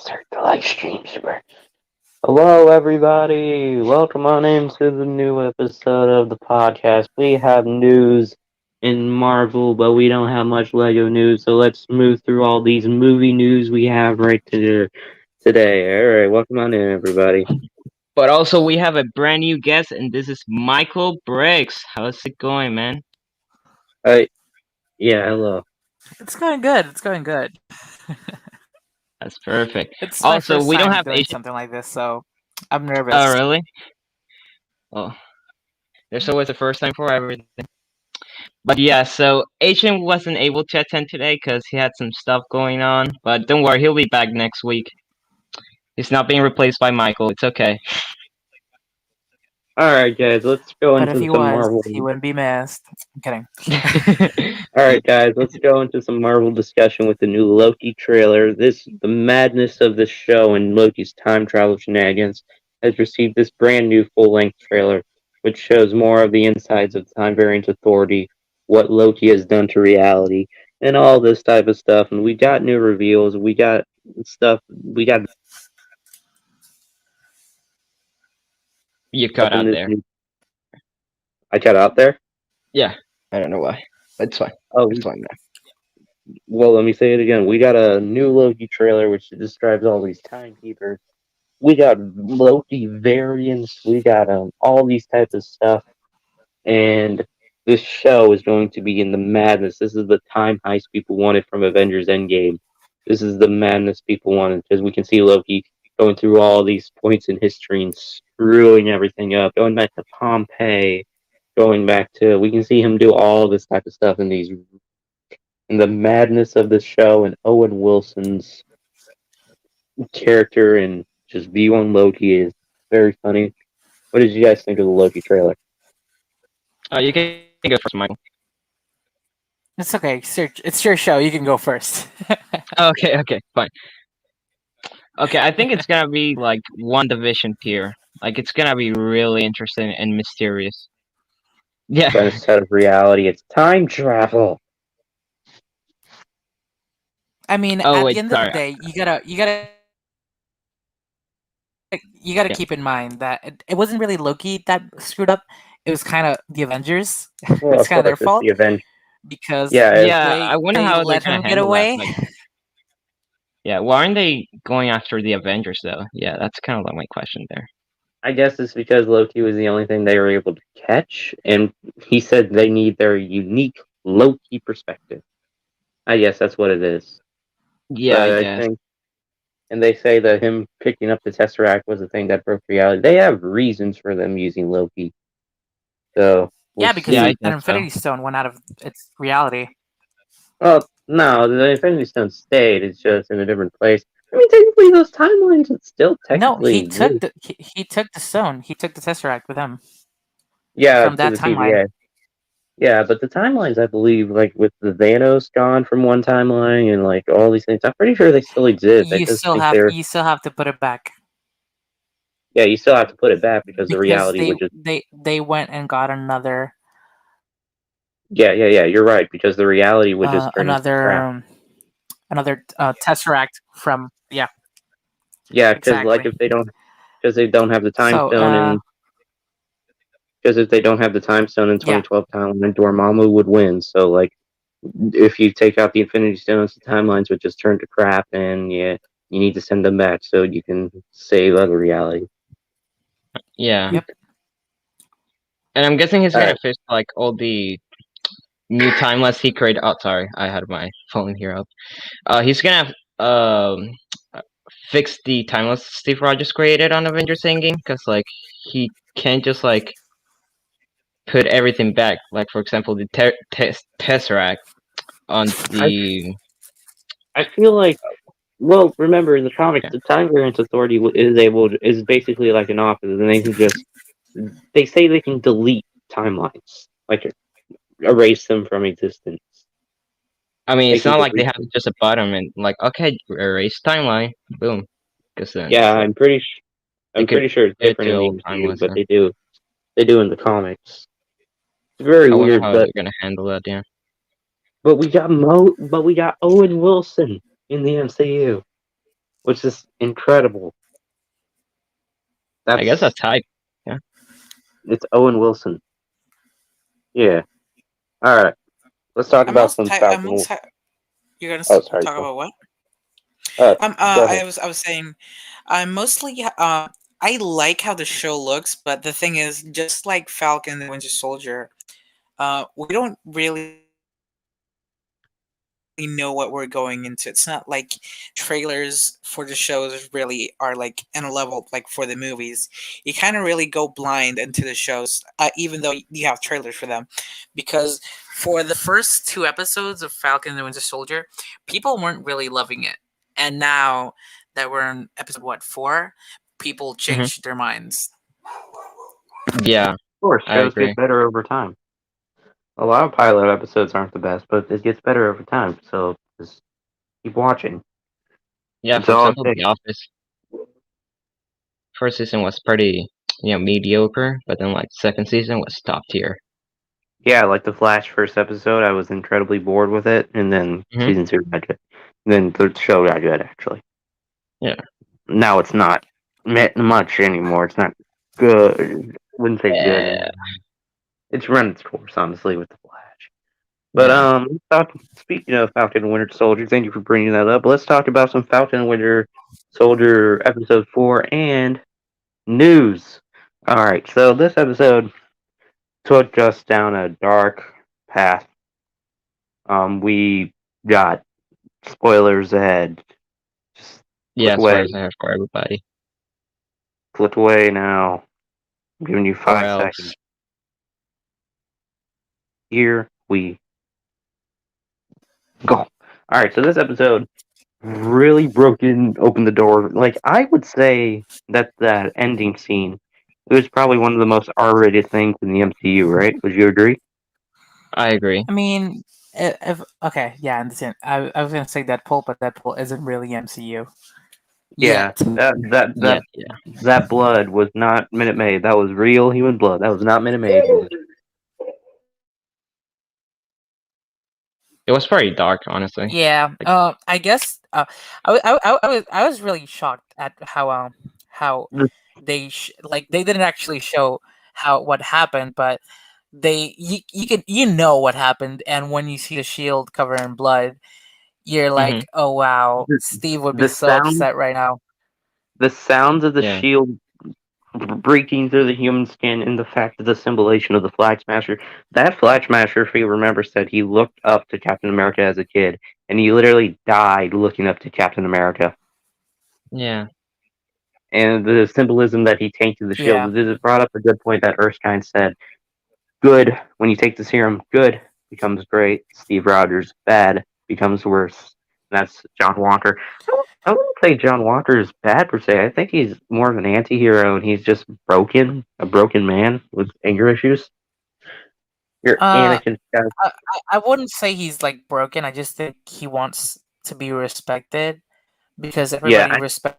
Start the live stream, super. Hello, everybody. Welcome on into the new episode of the podcast. We have news in Marvel, but we don't have much Lego news, so let's move through all these movie news we have today. All right, welcome on in, everybody. But also, we have a brand new guest, and this is Michael Briggs. How's it going, man? Yeah, hello. It's going good. It's going good. That's perfect. It's my Also, first we don't time have doing Asian. something like this, so I'm nervous. Oh, really? Well, there's always a first time for everything. But yeah, so Asian wasn't able to attend today because he had some stuff going on. But don't worry, he'll be back next week. He's not being replaced by Michael. It's okay. All right, guys, let's go But if into he some was, Marvel. he wouldn't be missed. I'm kidding. All right, guys, let's go into some Marvel discussion with the new Loki trailer. The madness of this show and Loki's time travel shenanigans has received this brand new full-length trailer, which shows more of the insides of Time Variance Authority, what Loki has done to reality, and all this type of stuff. And we got new reveals. We got stuff. We got You cut out this there. new. I cut out there. Yeah, I don't know why. It's fine. Oh, It's fine now. well, let me say it again. We got a new Loki trailer which describes all these timekeepers. We got Loki variants. We got all these types of stuff, and this show is going to be in the madness. This is the time heist people wanted from Avengers Endgame. This is the madness people wanted because we can see Loki going through all these points in history and screwing everything up, going back to Pompeii, going back to we can see him do all this type of stuff in the madness of the show and Owen Wilson's character and just view on Loki is very funny. What did you guys think of the Loki trailer? You can go first, Michael. It's okay. It's your show. You can go first. Okay, fine. Okay, I think it's gonna be like one division tier. Like it's gonna be really interesting and mysterious. Yeah. But instead of reality, it's time travel. I mean, Oh, at wait, the end sorry. of the day, you gotta Yeah. keep in mind that it wasn't really Loki that screwed up. It was kind of the Avengers. Well, It's of kind of their course, it's fault the Avengers. because Yeah, Yeah, I wonder they how they're let gonna him get handle that. away. Like, yeah, why aren't they going after the Avengers though? Yeah, that's kind of like my question there. I guess it's because Loki was the only thing they were able to catch, and he said they need their unique Loki perspective. I guess that's what it is. Yeah, But I I guess. think, and they say that him picking up the Tesseract was the thing that broke reality. They have reasons for them using Loki, so we'll Yeah, because Yeah, I see. an guess so. Infinity Stone went out of its reality. Well, no, the Infinity Stone stayed. It's just in a different place. I mean, technically, those timelines would still No, technically he took exist. he took the stone. He took the Tesseract with him Yeah, from to that the timeline. TVA. Yeah, but the timelines, I believe, like with the Thanos gone from one timeline and like all these things, I'm pretty sure they still exist. I just think they're You still have to put it back yeah, you still have to put it back because the because reality would just they went and got another yeah. You're right because the reality would just turn into crap. another Tesseract from Yeah, because like exactly. if they don't because they don't have the time So stone and because if they don't have the time stone in yeah, 2012 timeline, Dormammu would win. So like if you take out the Infinity Stones, the timelines would just turn to crap, and yeah, you need to send them back so you can save other reality. Yeah. Yep. And I'm guessing he's All gonna right. fix like all the new timeless he created. Oh, sorry, I had my phone here up. He's gonna fix the timeless Steve Rogers created on Avengers Endgame because like he can't just like put everything back. Like for example, the Tesseract on the I feel like well, remember in the comics, yeah. the Time Variance Authority is basically like an office, and they can just they say they can delete timelines, like erase them from existence. I mean, They it's can not like they delete have them. just a button and like okay, erase timeline, boom. Because then Yeah, it's like they I'm could pretty sure it's do it different to in the all MCU, timeless. but Then. they do in the comics. It's very I wonder weird, how they're gonna handle that. Yeah. but we got Owen Wilson in the MCU. which is incredible. I guess that's That's hype. Yeah. it's Owen Wilson. Yeah. All right. Let's talk I'm about also some ty- I'm Falcon. also You're gonna Oh, sorry. talk about what? Go ahead. I was saying, I'm mostly I like how the show looks, but the thing is, just like Falcon and the Winter Soldier, we don't really know what we're going into. It's not like trailers for the shows really are like in a level like for the movies. You kind of really go blind into the shows, even though you have trailers for them, because for the first two episodes of Falcon and the Winter Soldier, people weren't really loving it, and now that we're in episode what 4, people Hmm. changed their minds. Yeah, Of course, I shows get agree. better over time. A lot of pilot episodes aren't the best, but it gets better over time. So just keep watching. Yeah, It's for all it example, The takes. Office first season was pretty, mediocre, but then like second season was top tier. Yeah, like the Flash first episode, I was incredibly bored with it, and then Hmm. season 2 got good. Then the show got good, actually. Yeah. Now it's not much anymore. It's not good. Wouldn't say good Yeah. anymore. It's run its course, honestly, with the Flash. But Yeah. speaking of Falcon and Winter Soldier, thank you for bringing that up. Let's talk about some Falcon and Winter Soldier episode 4 and news. All right, so this episode took us down a dark path. We got spoilers ahead. Just Yeah, click spoilers away, ahead for everybody. click away now. I'm giving you Or 5 seconds. else. Here we go. All right, so this episode really open the door. Like I would say that ending scene, it was probably one of the most R-rated things in the MCU, right? Would you agree? I agree. I mean, if okay, yeah, I understand. I was gonna say Deadpool, but Deadpool isn't really MCU Yeah, yet. Yeah, yeah. that blood was not Minute Maid. That was real human blood. That was not Minute Maid blood. It was pretty dark, honestly. Yeah. Like, I guess. I was really shocked at how The, like they didn't actually show how what happened, but you know what happened, and when you see the shield covered in blood, you're hmm. like, oh wow, the, Steve would be the so sound upset right now. the sounds of the Yeah. shield breaking through the human skin and the fact of the symbolization of the Flag Smasher. That Flag Smasher, if you remember, said he looked up to Captain America as a kid, and he literally died looking up to Captain America. Yeah. And the symbolism that he tainted the Yeah. shield, this brought up a good point that Erskine said. Good, when you take the serum, good becomes great. Steve Rogers, bad becomes worse. And that's John Walker. I wouldn't say John Walker is bad per se. I think he's more of an anti-hero and he's just broken, a broken man with anger issues. You're Uh, Anakin Skywalker. I wouldn't say he's like broken. I just think he wants to be respected because Yeah, everybody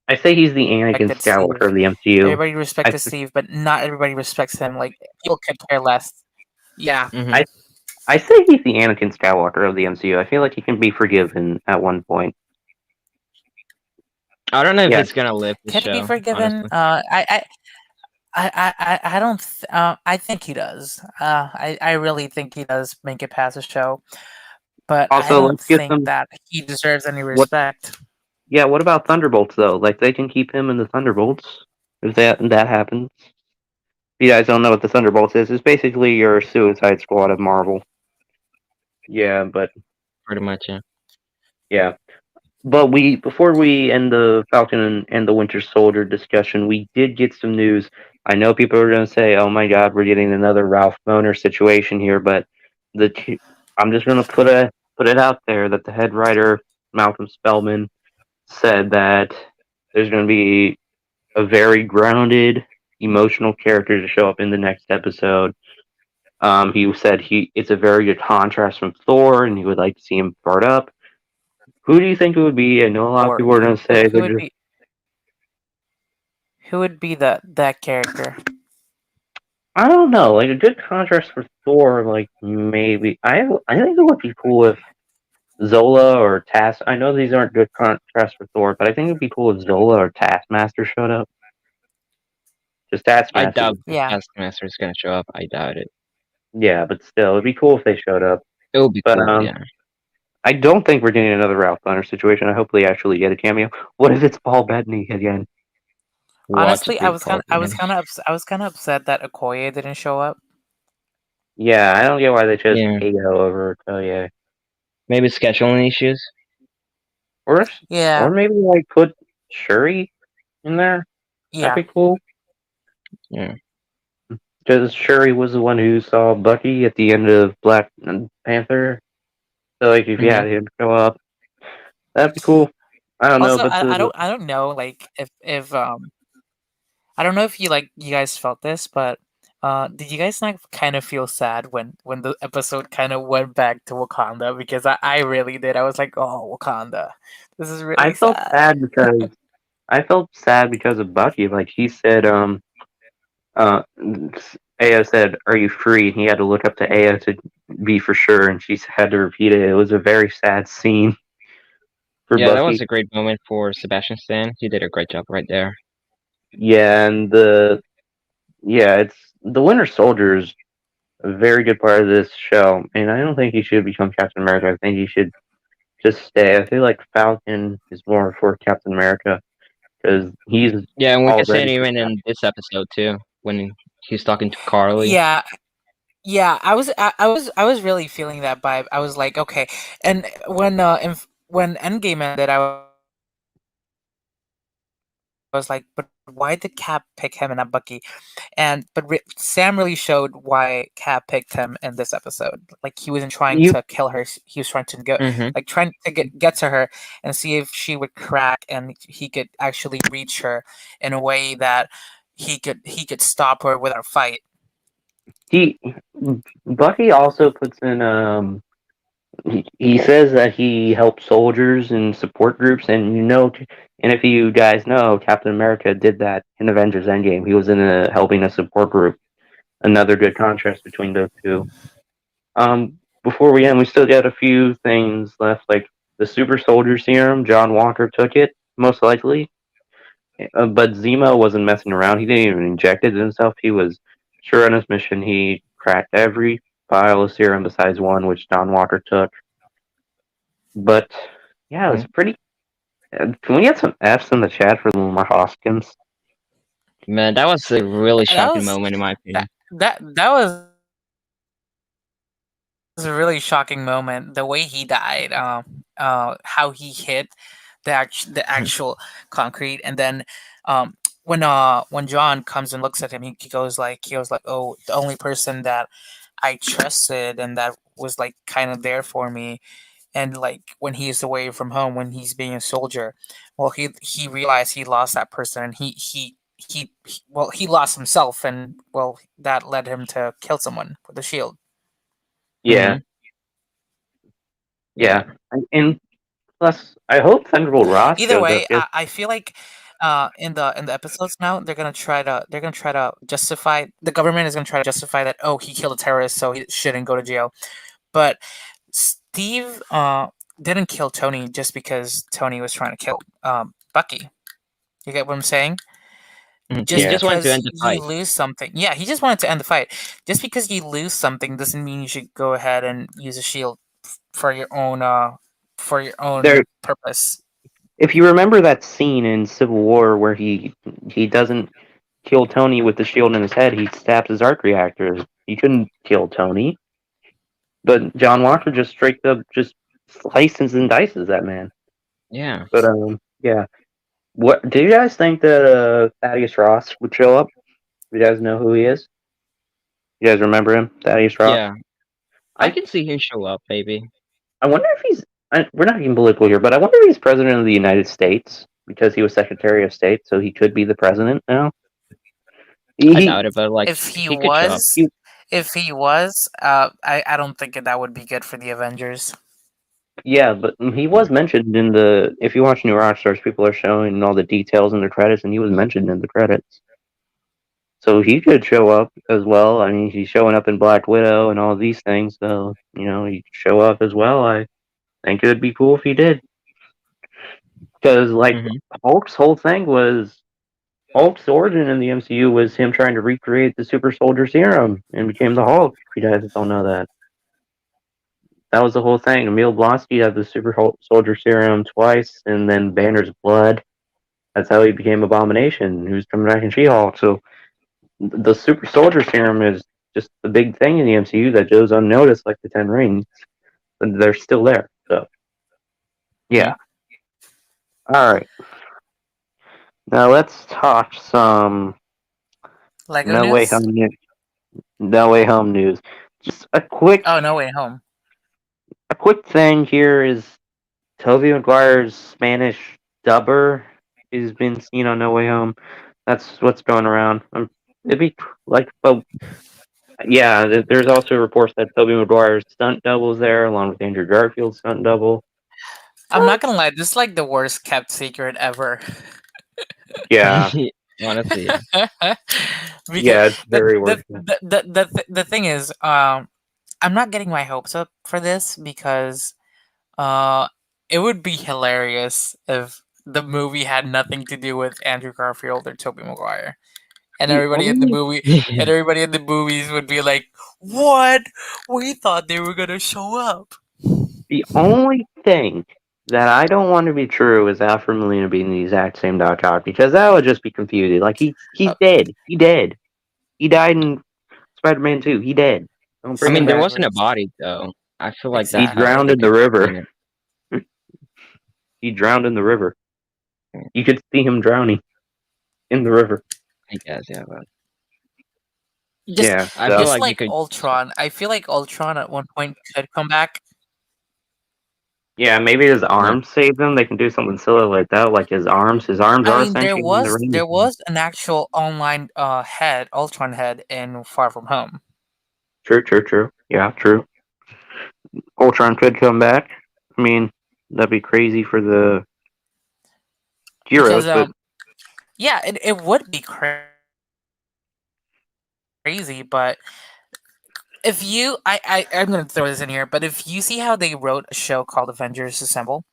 I say he's the Anakin respected Skywalker Steve. of the MCU. Everybody I, respected Steve, but not everybody respects him. Like people could care less. Yeah. Hmm. I, I say he's the Anakin Skywalker of the MCU. I feel like he can be forgiven at one point. I don't know if Yeah, it's gonna live the Can he be show, forgiven? honestly. I don't. I think he does. I really think he does make it past the show, but I also, don't let's get think some. that he deserves any What? respect. Yeah, what about Thunderbolts though? Like they can keep him in the Thunderbolts if that happens. If you guys don't know what the Thunderbolts is, it's basically your Suicide Squad of Marvel. Yeah, but Pretty much, yeah. yeah, but we before we end the Falcon and the Winter Soldier discussion, we did get some news. I know people are going to say, "Oh my God, we're getting another Ralph Boner situation here," but I'm just going to put it out there that the head writer Malcolm Spellman said that there's going to be a very grounded, emotional character to show up in the next episode. He said it's a very good contrast from Thor, and he would like to see him part up. Who do you think it would be? I know a lot of Or people are going to say who they're would just. be that character? I don't know, like a good contrast for Thor. Like maybe I think it would be cool if Zola or Task. I know these aren't good contrasts for Thor, but I think it'd be cool if Zola or Taskmaster showed up. Just I Taskmaster. doubt the Yeah. Taskmaster is gonna show up. I doubt it. Yeah, but still, it'd be cool if they showed up. It would be But cool. Yeah. I don't think we're getting another Ralph Bunner situation. I hope they actually get a cameo. What if it's Paul Bettany again? Watch Honestly, big Paul. I was kind of upset that Okoye didn't show up. Yeah, I don't get why they chose Yeah. Ayo over Okoye. Maybe scheduling issues. Or Yeah. maybe like put Shuri in there. That'd Yeah. be cool. Yeah. Because Shuri was the one who saw Bucky at the end of Black Panther. So like if you Mhm. had him show up, that'd be cool. I don't know, Also, but I don't know like if I don't know if you guys felt this, but did you guys not kind of feel sad when the episode kind of went back to Wakanda? Because I really did. I was like, oh, Wakanda, this is I really felt sad. sad because of Bucky. Like he said, Aya said, "Are you free?" And he had to look up to Aya to be for sure, and she had to repeat it. It was a very sad scene for Yeah, that was Bucky. a great moment for Sebastian Stan. He did a great job right there. Yeah, and it's the Winter Soldier is a very good part of this show, and I don't think he should become Captain America. I think he should just stay. I feel like Falcon is more for Captain America because he's Yeah, and we can see it already. even in this episode too, when he's talking to Carly. Yeah, yeah. I was really feeling that vibe. I was like, okay, and when Endgame ended, I was like, but why did Cap pick him and not Bucky? Sam really showed why Cap picked him in this episode. Like he wasn't trying to You kill her; he was trying to go, Mm-hmm. like trying to get to her and see if she would crack, and he could actually reach her in a way that he could stop her without a fight. he Bucky also puts in he says that he helps soldiers and support groups, and and if you guys know, Captain America did that in Avengers Endgame. He was in helping a support group. Another good contrast between those two. Before we end, we still got a few things left, like the super soldier serum. John Walker took it, most likely, but Zemo wasn't messing around. He didn't even inject it himself. He was sure on his mission. He cracked every vial of serum besides one, which John Walker took. But yeah, it was pretty. Can we get some F's in the chat for Lamar Hoskins? Man, that was a really That shocking was moment in my opinion. that was a really shocking moment. The way he died, how he hit the actual concrete, and then when John comes and looks at him, he goes like, oh, the only person that I trusted and that was like kind of there for me, and like when he's away from home, when he's being a soldier, well, he realized he lost that person, and he lost himself, and well, that led him to kill someone with a shield. Yeah, Mm-hmm. yeah, and plus, I hope Thunderbolt Ross Either shows up. way, I feel like in the episodes now, they're gonna try to justify, the government is gonna try to justify that, oh, he killed a terrorist, so he shouldn't go to jail. But Steve didn't kill Tony just because Tony was trying to kill Bucky. You get what I'm saying? He Just Yeah, just wanted to because end the you fight. lose something, yeah, he just wanted to end the fight. Just because you lose something doesn't mean you should go ahead and use a shield for your own there. purpose. If you remember that scene in Civil War where he doesn't kill Tony with the shield in his head, he stabs his arc reactor. He couldn't kill Tony, but John Walker just straight up just slices and dices that man. Yeah. But yeah. What do you guys think that Thaddeus Ross would show up? You guys know who he is? You guys remember him, Thaddeus Ross? Yeah. I I can see him show up, maybe. I wonder if we're not getting political here, but I wonder if he's president of the United States because he was Secretary of State, so he could be the president now. I He, doubt it, but like If he he could show up. was, I don't think that would be good for the Avengers. yeah, but he was mentioned in the. If you watch New Rockstars, people are showing all the details in the credits, and he was mentioned in the credits. So he could show up as well. I mean, he's showing up in Black Widow and all these things, so he could show up as well. think it would be cool if he did. Because, like, Hmm. Hulk's whole thing was Hulk's origin in the MCU was him trying to recreate the super soldier serum and became the Hulk. If you guys don't know that. That was the whole thing. Emil Blonsky had the super soldier serum twice, and then Banner's blood. That's how he became Abomination, who's coming back in She-Hulk. So the super soldier serum is just the big thing in the MCU that goes unnoticed, like the Ten Rings. And they're still there. So yeah. All right. Now let's talk some Lego No Way news? Home news. No Way Home news. Just Oh, No Way Home. a quick thing here is Tobey Maguire's Spanish dubber has been seen on No Way Home. That's what's going around. It'd be like, but yeah, there's also reports that Tobey Maguire's stunt double's there, along with Andrew Garfield's stunt double. I'm not gonna lie, this is like the worst kept secret ever. Yeah, Honestly, yeah. Because yeah, it's very worth it. the thing is, I'm not getting my hopes up for this because uh, it would be hilarious if the movie had nothing to do with Andrew Garfield or Tobey Maguire. And The everybody in the only movie and everybody in the movies would be like, "What? We thought they were gonna show up." the only thing that I don't want to be true is Alfred Molina being the exact same Doc Ock, because that would just be confusing. Like he's Uh, dead. He dead. He died in Spider-Man 2. He dead. Don't I bring him mean, Same there back. wasn't a universe. body though. I feel like He that has to drowned be Exactly. in the river. explained. He drowned in the river. You could see him drowning in the river. I guess, yeah, but Just Yeah. I feel So just like you like could. Ultron. I feel like Ultron at one point could come back. yeah, maybe his Yeah. arms saved him. They can do something silly like that. Like his arms. His arms I are mean, there sentient in the was ring. there was an actual online head, Ultron head in Far From Home. True. True. True. Yeah. True. Ultron could come back. I mean, that'd be crazy for the Because heroes, but yeah, it would be crazy, but if you I'm gonna throw this in here, but if you see how they wrote a show called Avengers Assemble,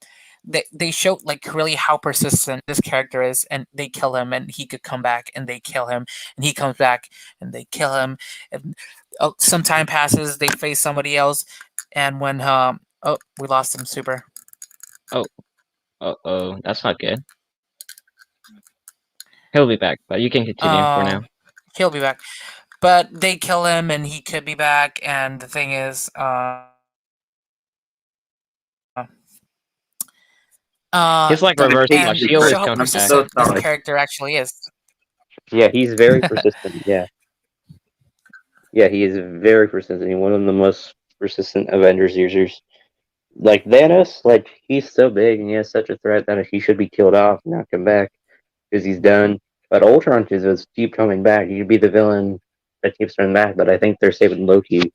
they show like really how persistent this character is, and they kill him and he could come back, and they kill him and he comes back and they kill him, and some time passes, they face somebody else, and when oh, we lost him. Super. Oh, oh, that's not good. He'll be back, but you can continue for uh now. he'll be back, but they kill him and he could be back, and the thing is He's like and reverse Casey, Flash. to He always show how I'm comes back. so persistent this sorry. character actually is. Yeah, he's very persistent. Yeah, yeah, he is very persistent. He's one of the most persistent Avengers users. Like Thanos, like he's so big and he has such a threat that he should be killed off and not come back because he's done. But Ultron just keep coming back. He could be the villain that keeps coming back. But I think they're saving Loki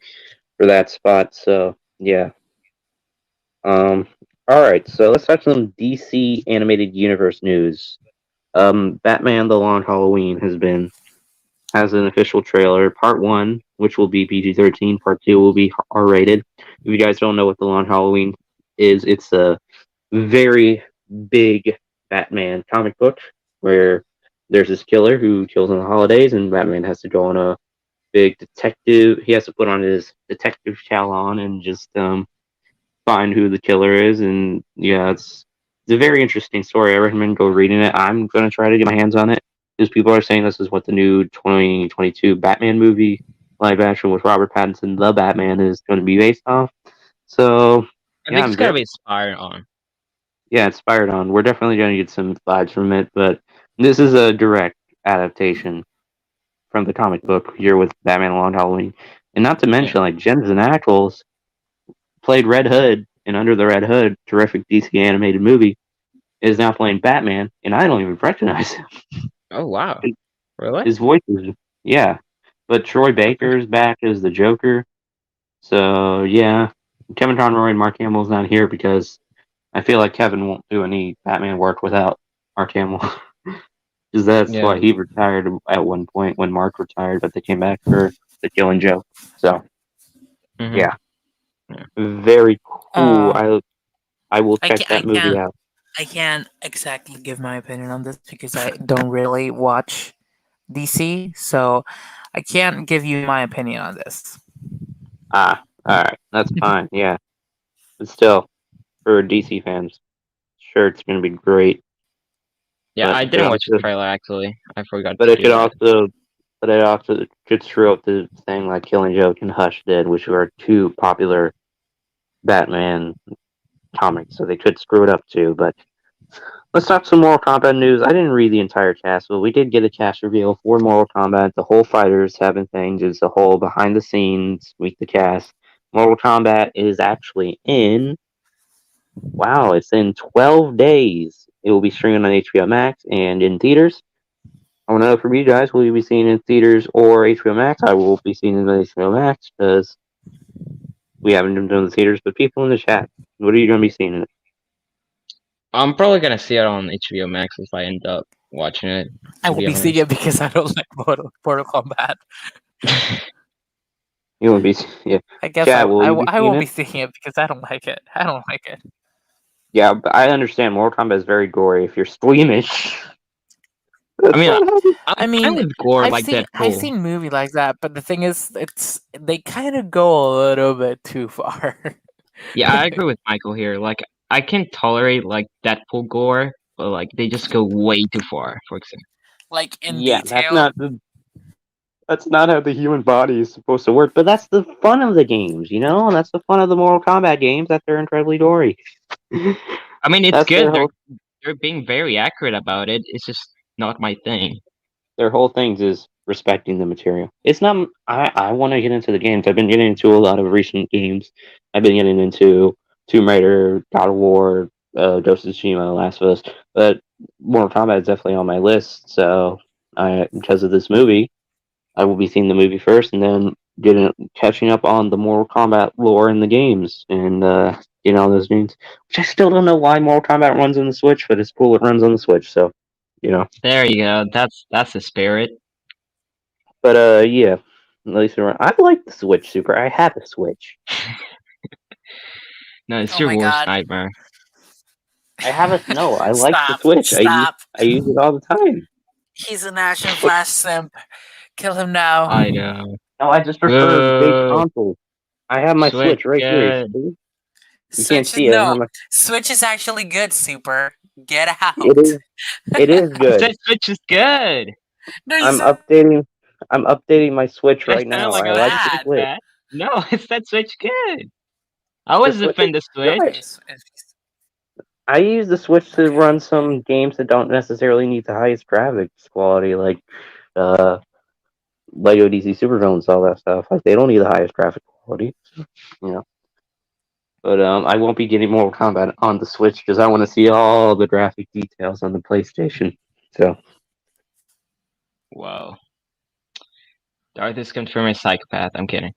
for that spot. So yeah. Um. All right. So let's touch some DC animated universe news. Batman: The Long Halloween has an official trailer. Part one, which will be PG-13. Part two will be R-rated. If you guys don't know what The Long Halloween is, it's a very big Batman comic book where there's this killer who kills on the holidays, and Batman has to go on a big detective. He has to put on his detective cowl on and just find who the killer is. And yeah, it's a very interesting story. I recommend go reading it. I'm gonna try to get my hands on it because people are saying this is what the new 2022 Batman movie live action with Robert Pattinson, the Batman, is going to be based off. So I yeah, think it's gonna be inspired on. inspired on. We're definitely going to get some vibes from it, but this is a direct adaptation from the comic book here with Batman: Long Halloween, and not to Yeah. mention like Jensen Ackles played Red Hood, and Under the Red Hood, terrific DC animated movie, is now playing Batman, and I don't even recognize him. Oh wow. Really? His voice is yeah, but Troy Baker's back as the Joker. So yeah, Kevin Conroy and Mark Hamill's not here because I feel like Kevin won't do any Batman work without Mark Hamill. Because that's Yeah. why he retired at one point when Mark retired, but they came back for the Killing Joke. So Hmm. yeah, Yeah. very cool. Uh, I will I check can't. I that movie can't. out. I can't exactly give my opinion on this because I don't really watch DC, so I can't give you my opinion on this. Ah, all right, that's fine. Yeah, but still, for DC fans, sure, it's gonna be great. Yeah, But I it could didn't watch the also, trailer actually. I forgot but to it do could that. also, but it also could screw up the thing like Killing Joke and Hush did, which are two popular Batman comics, so they could screw it up too. But let's talk some Mortal Kombat news. I didn't read the entire cast, but we did get a cast reveal for Mortal Kombat. The whole fighters having things is the whole behind the scenes, meet the cast. Mortal Kombat is actually in. Wow, it's in 12 days. It will be streaming on HBO Max and in theaters. I want to know from you guys, will you be seeing it in theaters or HBO Max? I will be seeing it on HBO Max because we haven't been doing the theaters, but people in the chat, what are you going to be seeing it? I'm probably gonna see it on HBO Max if I end up watching it. I To will be be seeing honest. it because I don't like Mortal Kombat. You won't be, yeah. I guess Chat, will you be I seeing won't it? be seeing it because I don't like it. I don't like it. Yeah, but I understand Mortal Kombat is very gory. If you're squeamish, I that's mean, not how. I I'm fine mean, with gore like I've Deadpool. seen movie like that, but the thing is, it's they kind of go a little bit too far. Yeah, I agree with Michael here. Like, I can tolerate like Deadpool gore, but like they just go way too far. For example. Like in Yeah, detail. that's not how the human body is supposed to work. But that's the fun of the games, you know, and that's the fun of the Mortal Kombat games that they're incredibly gory. I mean, it's That's their good. whole They're being very accurate about it. It's just not my thing. their whole things is respecting the material. It's not. I want to get into the games. I've been getting into a lot of recent games. I've been getting into Tomb Raider, God of War, Ghost of Tsushima, Last of Us, but Mortal Kombat is definitely on my list. So I, because of this movie, I will be seeing the movie first, and then catching up on the Mortal Kombat lore in the games, and getting all those games. Which I still don't know why Mortal Kombat runs on the Switch, but it's cool. It runs on the Switch, so you know. There you go. That's the spirit. But yeah, at least I like the Switch Super. I have a Switch. No, it's Oh your my worst god! nightmare. I have a no. I like the Stop! Switch. Stop! I use it all the time. He's an Action Flash simp. Kill him now. I know. No, I just prefer big Boo! consoles. I have my Switch Switch right here. good. See? You can't Switch is see it. I have no. my, Switch is actually good. Super. Get out. it is. It is I good. said Switch is good. There's I'm a, updating. I'm updating my Switch I right sound now. like I I like was the bad. Switch. bad. No, I said Switch good. I The always Switch is defend the Switch. good. Okay. I use the Switch to Okay. run some games that don't necessarily need the highest graphics quality, like uh, Lego DC Supervillains, all that stuff. Like they don't need the highest graphic quality, you know. But I won't be getting Mortal Kombat on the Switch because I want to see all the graphic details on the PlayStation. So Whoa. Darth is confirmed a psychopath. I'm kidding.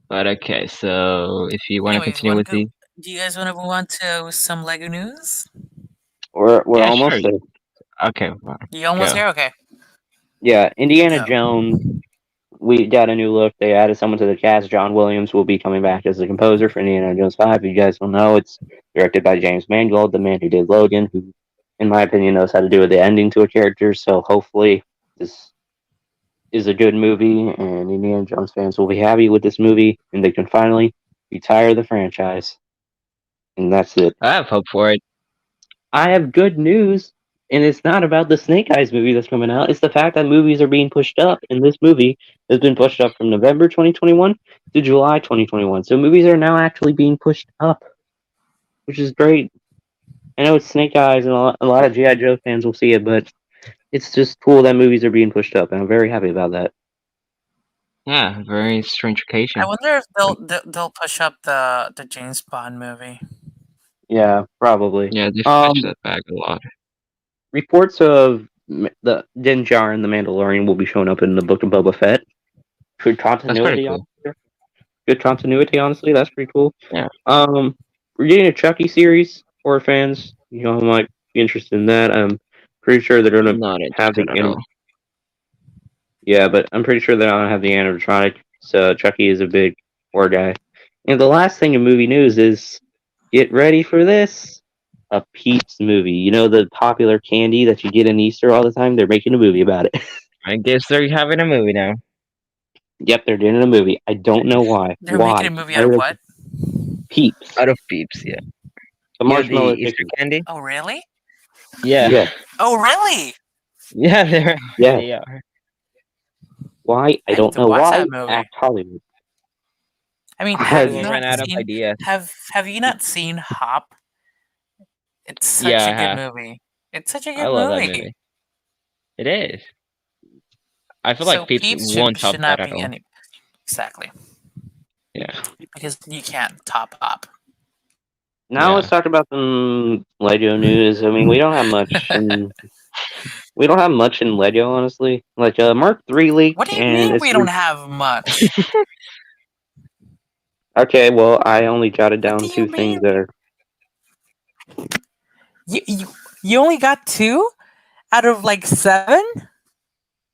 But okay, so if you want to Anyways, continue want with to go? the, Do you guys want to move on to some Lego news? we're yeah, sure. almost there. Okay, well, You almost go. here? Okay. Yeah, Indiana Go. Jones. We got a new look. They added someone to the cast. John Williams will be coming back as the composer for Indiana Jones 5. If you guys don't know, it's directed by James Mangold, the man who did Logan, who, in my opinion, knows how to do the ending to a character. So hopefully, this is a good movie, and Indiana Jones fans will be happy with this movie, and they can finally retire the franchise. And that's it. I have hope for it. I have good news, and it's not about the Snake Eyes movie that's coming out. It's the fact that movies are being pushed up, and this movie has been pushed up from November 2021 to July 2021. So movies are now actually being pushed up, which is great. I know it's Snake Eyes, and a lot of G.I. Joe fans will see it, but it's just cool that movies are being pushed up, and I'm very happy about that. Yeah, very strange occasion. I wonder if they'll push up the James Bond movie. Yeah, probably. Yeah, they pushed that back a lot. Reports of the Din Djarin and the Mandalorian will be showing up in the Book of Boba Fett. Good That's pretty continuity, cool. good continuity. Honestly, that's pretty cool. Yeah. We're getting a Chucky series. Horror fans, you know, might be interested in that. I'm pretty sure they're gonna Not have the interested at all. yeah, but I'm pretty sure they're gonna have the animatronic. So Chucky is a big Poor guy. And the last thing in movie news is get ready for this. A Peeps movie. You know the popular candy that you get in Easter all the time? They're making a movie about it. I guess they're having a movie now. Yep, they're doing a movie. I don't know why. They're making a movie out of what? Peeps. Out of Peeps, yeah. The Yeah, marshmallow the Easter chicken. candy. Oh, really? Yeah. Yeah. Oh, really? Yeah, they're Yeah. they are. Why? I I don't need to know watch why. that movie. Act Hollywood. I mean, I have have you Ran not out of seen ideas. have you not seen Hop? It's such Yeah, I a good have. movie. It's such a I good love that movie. movie. It is. I feel So like Peeps Peeps won't top should that not at be all. any exactly Yeah. because you can't top Hop. Now Yeah. let's talk about some Lego news. I mean, we don't have much in Lego, honestly. Like Mark III What leaked, do you and mean it's we don't have much? okay. Well, I only jotted What do down you 2 things mean? that are You, you you only got 2 out of like 7?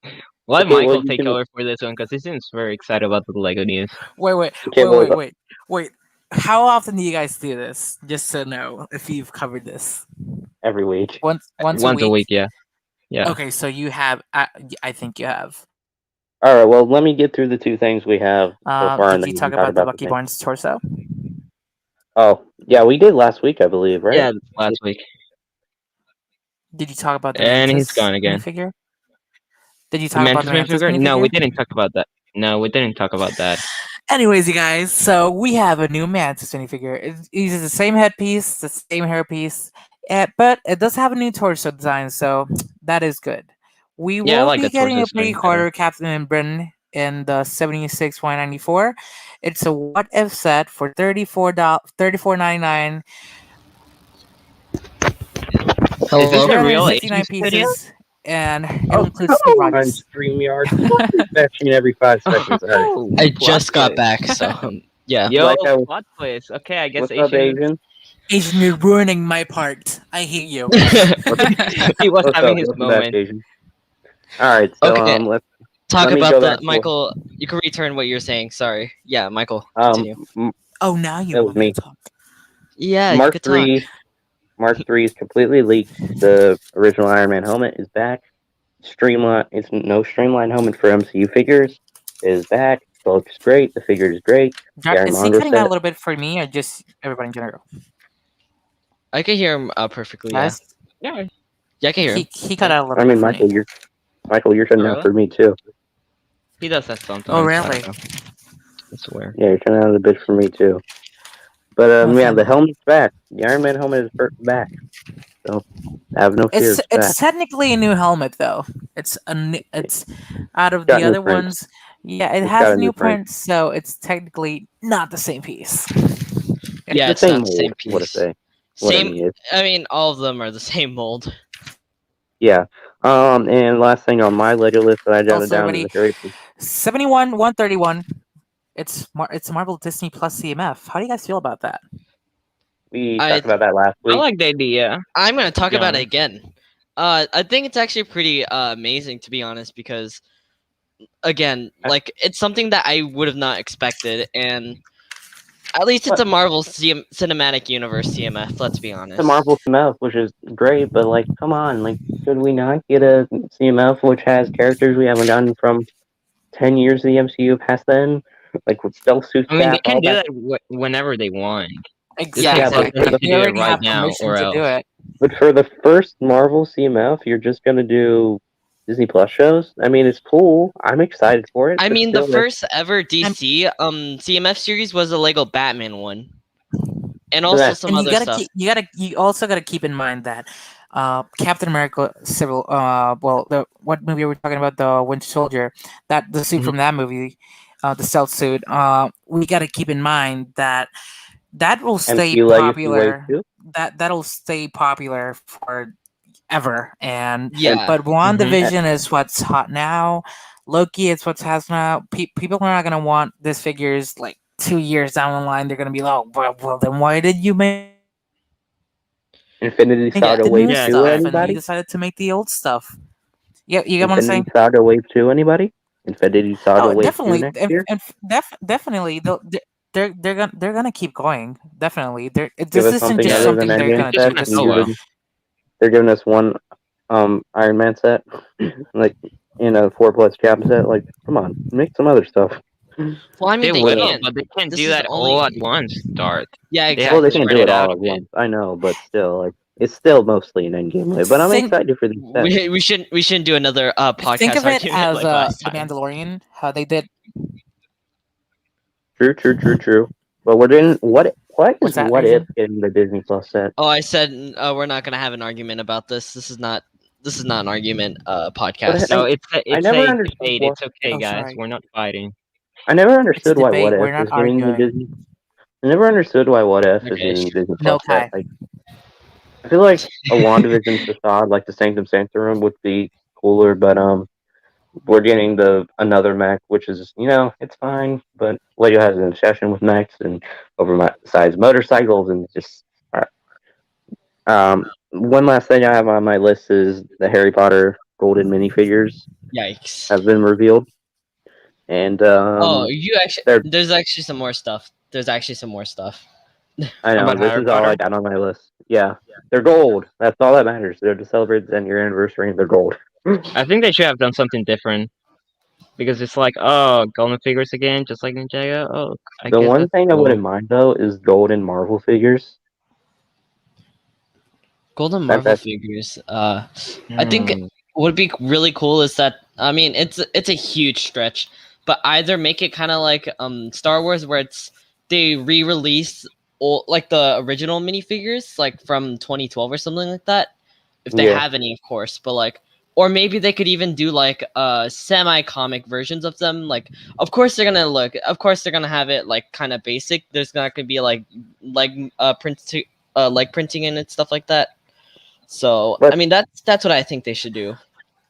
Let okay. Well, Michael you take can. over for this one because he seems very excited about the Lego news. Okay, well, Wait. How often do you guys do this? Just to know if you've covered this. every week. Once Once a week, yeah. Yeah. Okay, so you have. I think you have. All right. Well, let me get through the 2 things we have so far, and Did then you we talk can talk about the about the Bucky thing. Barnes torso? Oh, yeah, we did last week, I believe, right? Yeah, last week. Did you talk about the And he's Mantis gone again. minifigure? Did you The talk about the Mantis Mantis minifigure? No, we minifigure? didn't talk about that. No, we didn't talk about that. Anyways, you guys, so we have a new Mantis minifigure. It uses the same headpiece, the same hairpiece, but it does have a new torso design, so that is good. We Yeah, I will like be the getting torso a design better. pre-quarter Captain and Britain in the 76.94. It's a what if set for $34.99. Is this a real 369 Asian studio? pieces, and it Oh, includes come Steve on, Rogers. StreamYard. Refreshing every 5 seconds. All right. Oh, I plot just got twist. back, so yeah. Yo, Like that was- plot twist. Okay, I guess What's up, Asian? Asian, you're ruining my part. I hate you. He was What's having up? his Welcome back, moment. Asian. All right, so Okay. let's Talk let me about go the back to Michael. You can return what you're saying. Sorry. Yeah, Michael. um Continue. Oh, now you That was want me me. to talk. Yeah, you Mark could talk. III. Mark III is completely leaked. The original Iron Man helmet is back. Streamline. It's no streamlined helmet for MCU figures. Is back. It looks great. The figure is great. The Is he Ironmonger cutting out a set. little bit for me, or just everybody in general? I can hear him perfectly. Yeah. Guys, Yeah. Yeah, I can hear him. he cut out a little I bit mean, for Michael, me. you're turning Oh, out really? for me too. He does that sometimes. Oh, I really? don't know. I swear. Yeah, you're turning out a bit for me too. But Okay, yeah, the well. helmet's back. The Iron Man helmet is back. So have no fear, it's back. It's technically a new helmet though. It's out of Got the new other print. ones. Yeah, it It's has got a a new new print. print, so it's technically not the same piece. Yeah, The it's same not the same mold. What I piece. say? What I Same. mean is, I mean, all of them are the same mold. yeah. And last thing on my Lego list that I jotted Also, down is everybody, the 71-131. It's Marvel Disney Plus CMF. How do you guys feel about that? we I talked about that last I week. like the idea. I'm gonna talk be about it honest. again. I think it's actually pretty amazing, to be honest, because again, like it's something that I would have not expected, and at least it's a Marvel Cinematic Universe CMF. Let's be honest. The Marvel CMF, which is great, but like, come on, like, could we not get a CMF which has characters we haven't gotten from 10 years of the MCU past then? Like with stealth suits I mean, they back, can all do that. that whenever they want. Exactly. Yeah, but for the They do it already right have now, permission or to do else. it. But for the first Marvel CMF, you're just gonna do Disney Plus shows. I mean, it's cool. I'm excited for it. I but mean, the still, first ever DC CMF series was a Lego Batman one, and also that- some And other stuff. you also gotta keep in mind that Captain America Civil what movie are we talking about, the Winter Soldier, that the suit Mhm. from that movie, the stealth suit, we gotta keep in mind that will stay MCU Legacy Wave popular, 2. that'll stay popular forever. And Yeah. but WandaVision is what's hot now. Loki is what's hot now. People are not gonna want these figures like 2 years down the line. They're gonna be like, oh, well then why did you make Infinity Saga the Wave new 2, stuff and you anybody? decided to make the old stuff? Yeah, you get what I'm Infinity saying? Saga Wave 2, anybody? Infinity Saga Oh, Wave 2 definitely, next year? definitely. They're gonna keep going. Definitely, Give this us isn't something just Yeah, other than something they're Endgame gonna just sets. want to And solo. they're giving us one Iron Man set, like in a 4+ chapter set. Like, come on, make some other stuff. Well, I mean, They they What will, can't. but they can't This do is that all only. at once. Start. Yeah, They have Well, they to exactly. can't spread do it it out all a at bit. once. I know, but still, like, it's still mostly an Endgame way. But I'm think excited for these sets. We shouldn't do another think podcast of it argument as like last the time. Mandalorian. How they did. True. But we're doing what is What's that, what if Asian? getting the Disney Plus set? Oh, I said we're not gonna have an argument about this. This is not an argument But podcast. No, I it's never a understood debate. what It's okay, Oh, guys. sorry. We're not fighting. I never It's a understood why What debate. If We're not is getting the arguing. Disney. I never understood why What If is Okay. getting the Disney No, Plus set. Kai. Like, I feel like a WandaVision facade, like the Sanctum Sanctorum, would be cooler. But we're getting the another mech, which is it's fine. But Lego has an obsession with mechs and oversized motorcycles, and just one last thing I have on my list is the Harry Potter golden minifigures Yikes. have been revealed, and Oh, you actually. they're. There's actually some more stuff. There's actually some more stuff. I know About this Harry is all I Potter? got on my list. Yeah, they're gold. That's all that matters. They're to celebrate the 10-year anniversary, and they're gold. I think they should have done something different because it's like, oh, golden figures again, just like Ninjago. Oh, I The guess one that's thing I cool. wouldn't mind though is golden Marvel figures. Golden That Marvel that figures. I think Hmm. what would be really cool is that I mean it's a huge stretch, but either make it kind of like Star Wars where it's they re-release like the original minifigures like from 2012 or something like that, if they yeah. have any, of course. But like, or maybe they could even do like semi-comic versions of them. Like, of course they're gonna have it like kind of basic. There's not gonna be like like printing in it, stuff like that. So I But mean that's what I think they should do.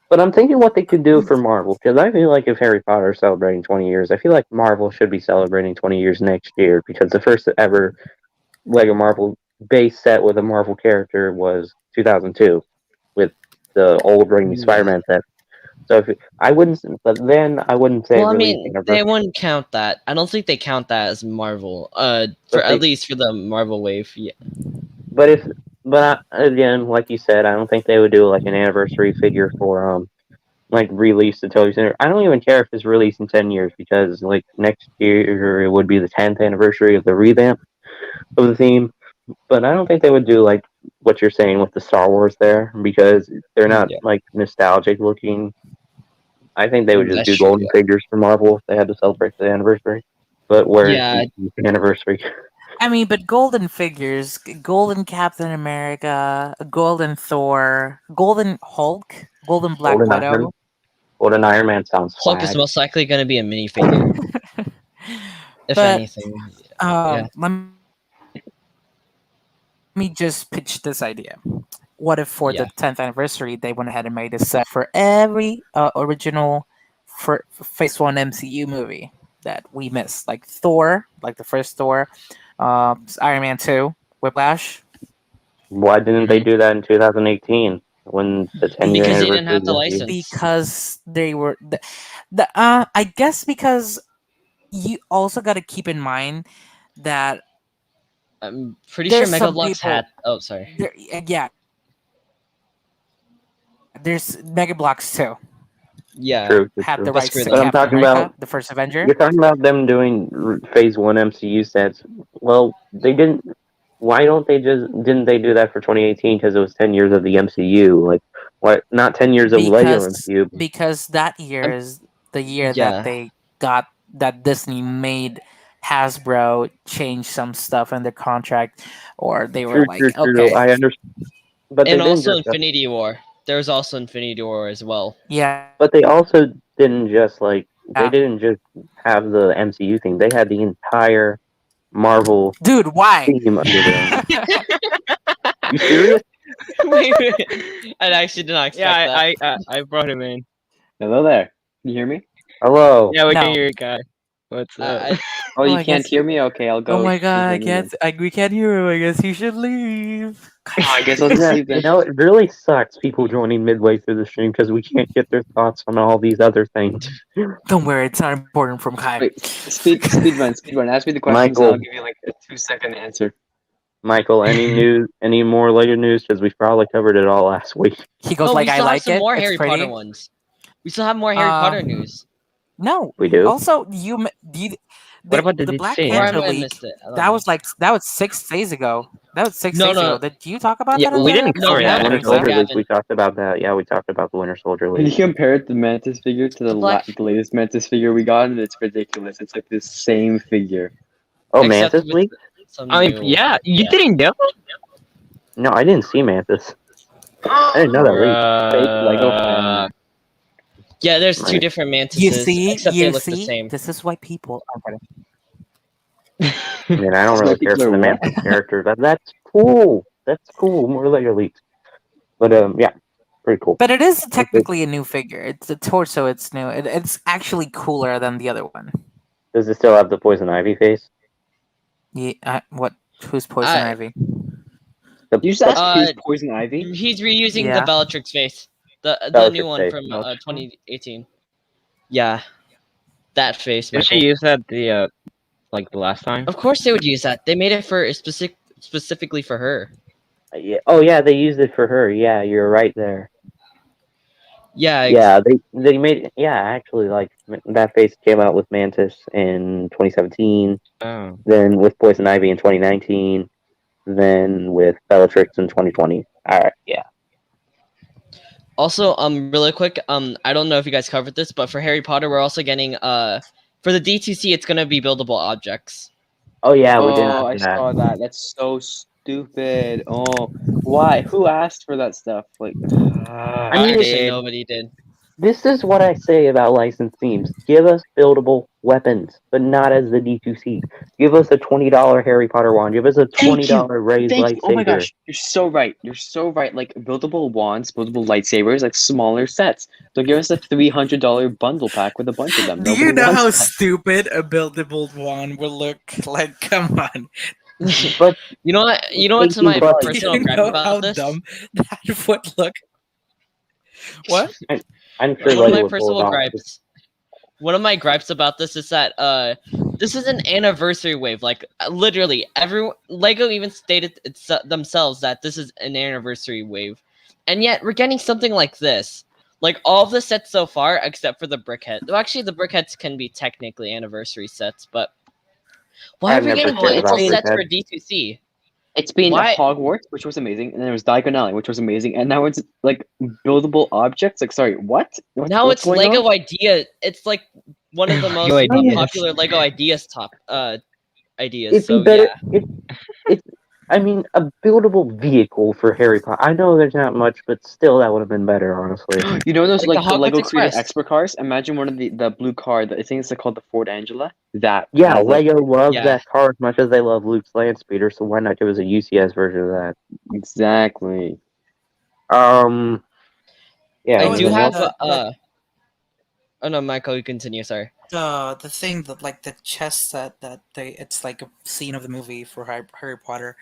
but I'm thinking what they could do for Marvel because I feel like if Harry Potter is celebrating 20 years, I feel like Marvel should be celebrating 20 years next year because the first ever Lego Marvel base set with a Marvel character was 2002 with the old Raimi Yeah. Spider-Man set. So I wouldn't, but then I wouldn't say Well, I releasing mean, a they wouldn't count that. I don't think they count that as Marvel. For but at least for the Marvel wave. Yeah. but if again, like you said, I don't think they would do like an anniversary figure for like release the Toy Center. I don't even care if it's released in 10 years because like next year it would be the 10th anniversary of the revamp of the theme. But I don't think they would do like what you're saying with the Star Wars there because they're not Yeah. like nostalgic looking. I think they would just That's do true. golden figures for Marvel if they had to celebrate the anniversary. But where's Yeah. the anniversary? I mean, but golden figures, golden Captain America, golden Thor, golden Hulk, golden Black Golden Iron. Widow. Golden Iron Man sounds Hulk is swag. most likely going to be a minifigure, if But anything. Yeah. let me just pitch this idea. What if for Yeah. the 10th anniversary they went ahead and made a set for every original for Phase 1 MCU movie that we missed, like Thor, like the first Thor, Iron Man 2, Whiplash. Why didn't they Mhm. do that in 2018 when the 10-year Because they didn't anniversary have the was the license. Because they were I guess because you also got to keep in mind that I'm pretty sure there's Mega some Bloks people had. Oh, sorry. there, yeah, there's Mega Blocks too Yeah. true, had true. the But rights screw to But I'm them. Captain talking about America, the first Avenger. you're talking about them doing Phase One MCU sets. Well, they didn't. Why don't they just didn't they do that for 2018 because it was 10 years of the MCU? Like what? Not 10 years of Lego because MCU. because that year I'm, is the year that yeah. they got that Disney made Hasbro change some stuff in their contract, or they were like, True. okay, I understand, but they And didn't also just. Infinity War. There's also Infinity War as well. yeah, But they also didn't just like they didn't just have the MCU thing. They had the entire Marvel dude, why? theme under them. You serious? Wait. I actually did not expect Yeah, that. I brought him in. Hello there. Can you hear me? Hello. Yeah, we can No, hear you, guy. What's I, up? I, Oh, Oh, you I can't guess- hear me? Okay, I'll go. Oh my god, I continue then. can't. We can't hear him. I guess he should leave. Oh, I guess I'll just Yeah, leave you then. know, it really sucks people joining midway through the stream because we can't get their thoughts on all these other things. Don't worry, it's not important from Kai. Wait, speed run. Ask me the questions, and Michael. I'll give you like a 2-second answer. Michael, any news? Any more Lego news? Because we probably covered it all last week. He goes no, like, we I still have like some it. more It's Harry pretty. Potter ones. We still have more Harry Potter news. No, We do. Also, What about the the Black DC? Or I Panther might have leak? missed it. I don't That know. was 6 days ago. That was 6 No, days no. ago. Did you talk about Yeah, that? we earlier? didn't No, cover we I haven't don't Winter think covered so. Soldier leak. Gavin. We talked about that. Yeah, we talked about the Winter Soldier Can you leak. compare the Mantis figure to the Black- the latest Mantis figure we got? And it's ridiculous. It's like the same figure. Oh, Except Mantis with leak? some I mean, new- yeah, you didn't know? No, I didn't see Mantis. I didn't know that leak. Fake Lego fan. Yeah, there's two Right. different mantises, You see, except they look the same. This is why people. I mean, I don't This really might be care for clear the what? Mantis character. That's cool. That's cool. More Lego leaks. But yeah, pretty cool. But it is technically a new figure. It's a torso. It's new. It's actually cooler than the other one. Does it still have the Poison Ivy face? Yeah. What? Who's Poison Ivy? The, You just asked who's Uh, Poison Ivy? He's reusing Yeah. the Bellatrix face, the Bellatrix new one face. from 2018. Yeah, that face. Did she Michael. use that the last time? Of course they would use that. They made it for specifically for her. yeah. Oh yeah, they used it for her. Yeah, you're right there. Yeah. Yeah, they made actually like that face came out with Mantis in 2017, Oh. then with Poison Ivy in 2019, then with Bellatrix in 2020. All right, yeah. Also, really quick, I don't know if you guys covered this, but for Harry Potter, we're also getting for the D2C, it's gonna be buildable objects. Oh yeah, we did. Oh, I saw that. That's so stupid. Oh, why? Who asked for that stuff? Like, I mean, Obviously, nobody did. this is what I say about licensed themes. Give us buildable weapons, but not as the D2C. Give us a $20 Harry Potter wand. Give us a $20 raised thank lightsaber. you. Oh my gosh, you're so right. You're so right. Like buildable wands, buildable lightsabers, like smaller sets. So give us a $300 bundle pack with a bunch of them. Do you Nobody know wants how that. stupid a buildable one will look? Like, come on. But You know what? You know what's Thank you, my buddy. personal You gripe know about how this? dumb that would look. What? I'm sure One of Lego my would pull it personal off. gripes. One of my gripes about this is that this is an anniversary wave. Like literally, Lego even stated themselves that this is an anniversary wave, and yet we're getting something like this. Like all of the sets so far, except for the brickhead. Well, actually, the brickheads can be technically anniversary sets, but why are I've we never getting cared multiple about sets for brickheads. D2C? It's been Why- Hogwarts, which was amazing, and then there was Diagon Alley, which was amazing, and now it's like buildable objects. Like, sorry, what? Now What's it's going Lego on? Idea. It's like one of the most Ideas. popular Lego Ideas top ideas. It'd So be better. yeah. I mean, a buildable vehicle for Harry Potter. I know there's not much, but still, that would have been better, honestly. You know those Like like the the Lego Hogwarts Creator Express. Expert cars? Imagine one of the blue car. I think it's called the Ford Angela. That Yeah, has, like, Lego loves Yeah. that car as much as they love Luke's land speeder, so why not give us a UCS version of that? exactly. Yeah. I do anything have else? Oh no, Michael, you continue. Sorry. The thing that like the chess set that it's like a scene of the movie for Harry Potter.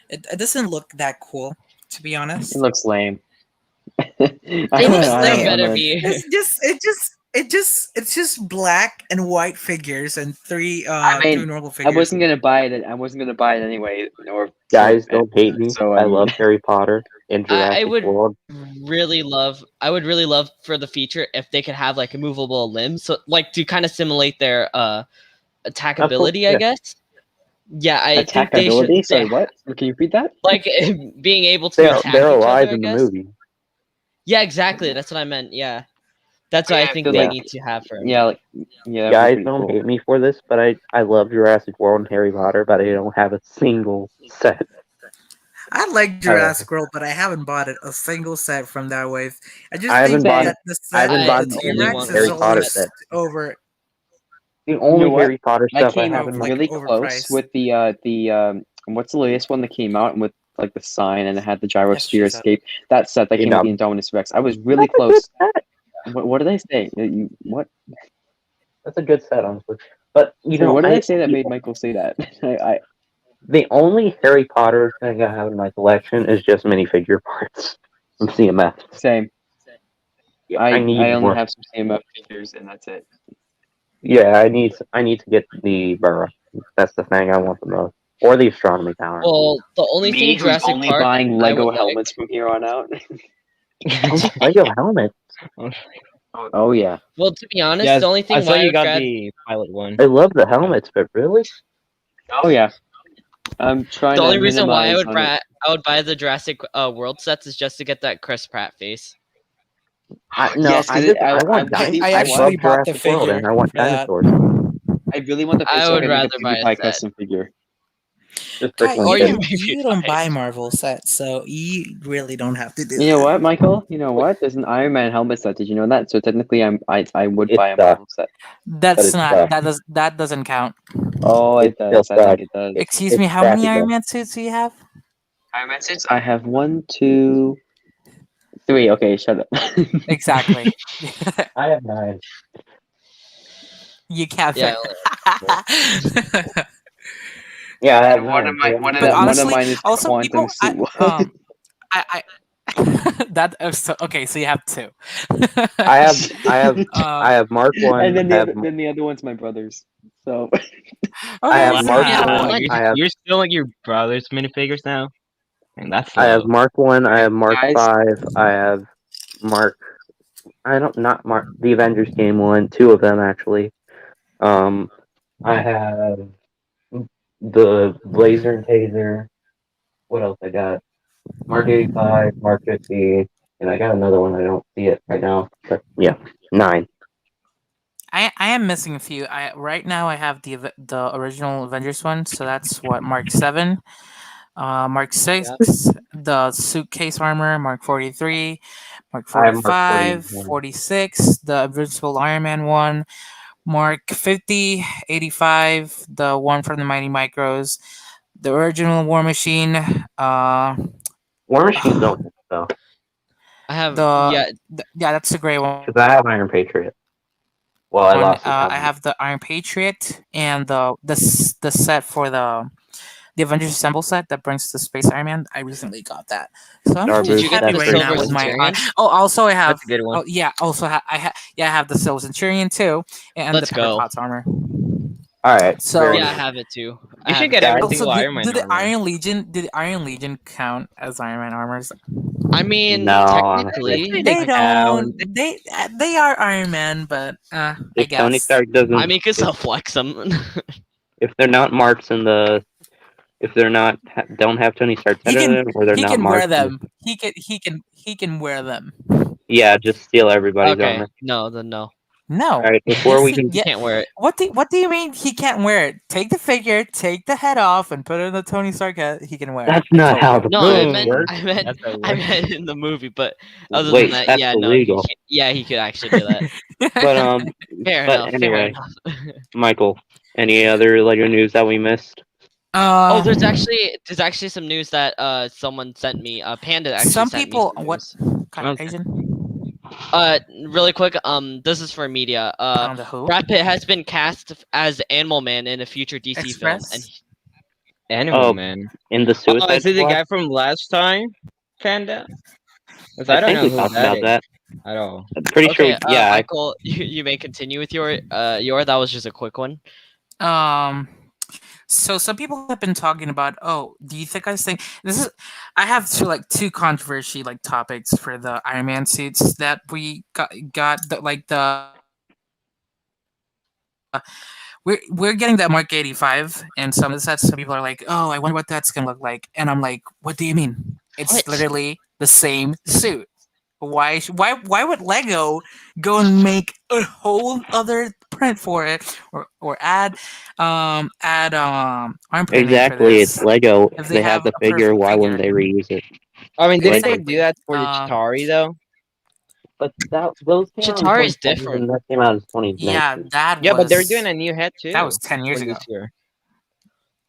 It doesn't look that cool, to be honest. It looks lame. It looks like better be. It's just black and white figures and three mean, two normal I figures. wasn't gonna buy it. I wasn't gonna buy it anyway. Or Guys, don't hate me. So, I I mean- love Harry Potter and I Jurassic would World. I would really love for the feature if they could have like movable limbs, so like to kind of simulate their attackability, I yeah. guess. Yeah, I think they attackability. should. Sorry, what? Can you repeat that? Like being able to They're attack they're each alive other, I in the guess. movie. Yeah, exactly. That's what I meant. Yeah, that's what Yeah, I think so, they like, need to have for him. Yeah, like yeah. Guys, don't hate me for this, but I love Jurassic World and Harry Potter, but I don't have a single set. I like Jurassic World, but I haven't bought a single set from that wave. I just I think haven't bought- that the I set haven't of bought the any T-Rex Harry is Potter always set. over. The only what? Harry Potter I stuff I came have in out my really overpriced. close with the what's the latest one that came out with like the sign and it had the gyrosphere Yes, escape. That set that came out Phenom. in Indominus Rex. I was really close. What did I say? What? That's a good set, honestly. But you So know, what did I say that made Michael say that? the only Harry Potter thing I have in my collection is just minifigure parts from CMF. Same. I need I only more. have some CMF figures, and that's it. Yeah, I need to get the Burrow. That's the thing I want the most, or the astronomy tower. Well, the only Me, thing who's Jurassic only Park buying I Lego would like. helmets from here on out. Lego helmet. Oh yeah. Well, to be honest, Yes, the only I thing saw why I you would got grad- the pilot one. I love the helmets, but really, Oh yeah. I'm trying the to only reason why minimize on it. I would buy the Jurassic World sets is just to get that Chris Pratt face. no, Yes, I 'cause just it- I- I want I- dinosaurs. I I actually love bought the Jurassic World, figure and I want for that. dinosaurs. I really want the face I so I would can make rather a buy a PewDiePie set. custom figure. Just Kai, freaking Or you you get it. don't, you don't buy Marvel sets, so you really don't have to do You know that. what, Michael? You know what? There's an Iron Man helmet set. Did you know that? So technically, I would It buy a sucks. Marvel set. That's it's not tough. that doesn't count. Oh, it It still does. I sucks. think it does. Excuse me, It's how many crappy, Iron though. Man suits do you have? Iron Man suits. I have 1, 2, 3. Okay, shut up. Exactly. I have 9. You can't. Yeah, Yeah, I have And one 9. of my one But of honestly, mine is also quantum people, suit. I that okay. So you have 2. I have Um, Mark 1. And then I have the other one's my brother's. So I have okay, so Mark yeah. 1. You're, I have you're still like your brother's minifigures now, and that's I have low. Mark 1. I have Mark Guys. 5. I have Mark. I don't not Mark the Avengers game 1. 2 of them actually. I have the Blazer and Taser. What else I got? Mark 85, Mark 50, and I got another one. I don't see it right now. But yeah, 9. I am missing a few. I right now I have the original Avengers one, so that's what Mark 7. Mark 6, the suitcase armor, Mark 43, Mark I have Mark 45, 41. 46, the Invincible Iron Man one, Mark 50, 85, the one from the Mighty Micros, the original War Machine, War Machines don't though, I have yeah, that's the gray one. because I have Iron Patriot. Well, I lost his I helmet. have the Iron Patriot and the set for the Avengers Assemble set that brings the Space Iron Man. I recently got that, so I'm Star pretty Did you Boost, get happy the that's right now Silver with my. Centurion? Also I have. That's a good one. Oh yeah, also I have the Silver Centurion too, and Let's the go. Pepper armor. All right. So- very Yeah, I nice. have it too. I You have should it get too. every Also, single Iron Man did the armor. Iron Legion count as Iron Man armors? I mean, No, technically, They don't. count. They are Iron Man, but I If guess. Tony Stark doesn't, I mean, cause I'll flex them. if they're not marks in the, if they're not don't have Tony Stark's He head in can it, or they're he not can marked, wear them. He can wear them. yeah, just steal everybody's Okay, armor. no, then no. No. All right, before we Yes, can, You can't wear it. What do you mean he can't wear it? Take the figure, take the head off, and put it in the Tony Stark head. He can wear it. that's I not told how you. the No, I rules meant, work. I meant, That's a I word. meant in the movie. But other Wait, than that, that's yeah, no, illegal. he could actually do that. But Fair but enough. anyway, Fair enough. Michael, any other Lego news that we missed? Oh, there's Uh, actually some news that someone sent me. Panda actually some sent people. me some What news. kind of Okay. Asian? Really quick. This is for media. On the who? Brad Pitt has been cast as Animal Man in a future DC film, Express? and Animal Oh, Man. In the Oh, Suicide is it the Squad? guy from last time? Panda? 'Cause I I don't think know we who talked that about is that. at all. I'm pretty okay, sure. Yeah, Michael, you may continue with your that was just a quick one. So some people have been talking about. Oh, do you think I think this is? I have two controversy topics for the Iron Man suits that we got we're getting that Mark 85, and some of the sets. Some people are like, "Oh, I wonder what that's gonna look like," and I'm like, "What do you mean? It's What? literally the same suit. Why would Lego go and make a whole other print for it, or add arm printing exactly. for It's this Lego. if If they have the a figure, perfect why wouldn't they figure?" reuse it? I mean, didn't they Exactly. do that for the Um, Chitauri though? But those came out in Chitauri is 2017, different. and that came out in 2019. Yeah, that Yeah, was but they're doing a new head too. that was 10 years for ago. this year.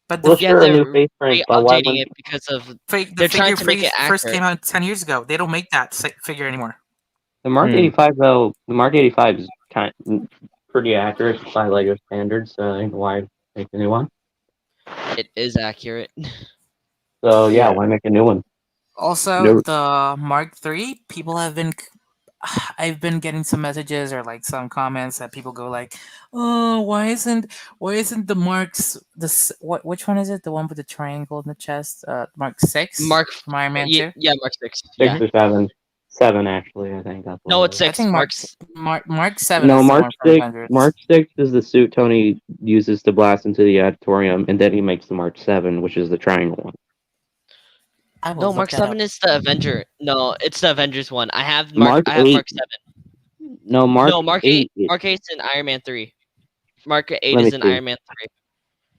But Well, the Yeah, sure, a they're new face print, but why updating wouldn't? it because of the they're trying figure to make it first accurate. came out 10 years ago. They don't make that figure anymore. The Mark Hmm. 85 though? The Mark 85 is pretty accurate by Lego standards. Why make a new one? It is accurate. So yeah, Yeah. why make a new one? Also, No, the Mark III, people have been. I've been getting some messages or like some comments that people go like, "Oh, why isn't the Marks which one is it? The one with the triangle in the chest? Mark 6 Mark, from Iron Man yeah, 2? yeah, Mark 6. 6 Yeah. or 7, 7 actually. I think that's what No, it it's is. I 6. think Mark 7 No, is the Mark one from 6. Avengers. Mark 6 is the suit Tony uses to blast into the auditorium, and then he makes the Mark 7, which is the triangle one. I will No, look Mark that up. 7 is the Avenger. No, it's the Avengers one. I have Mark I have 8. Mark 7. No, Mark No, Mark 8. 8. Mark 8's in Iron Man 3. Mark 8 Let me is in see. Iron Man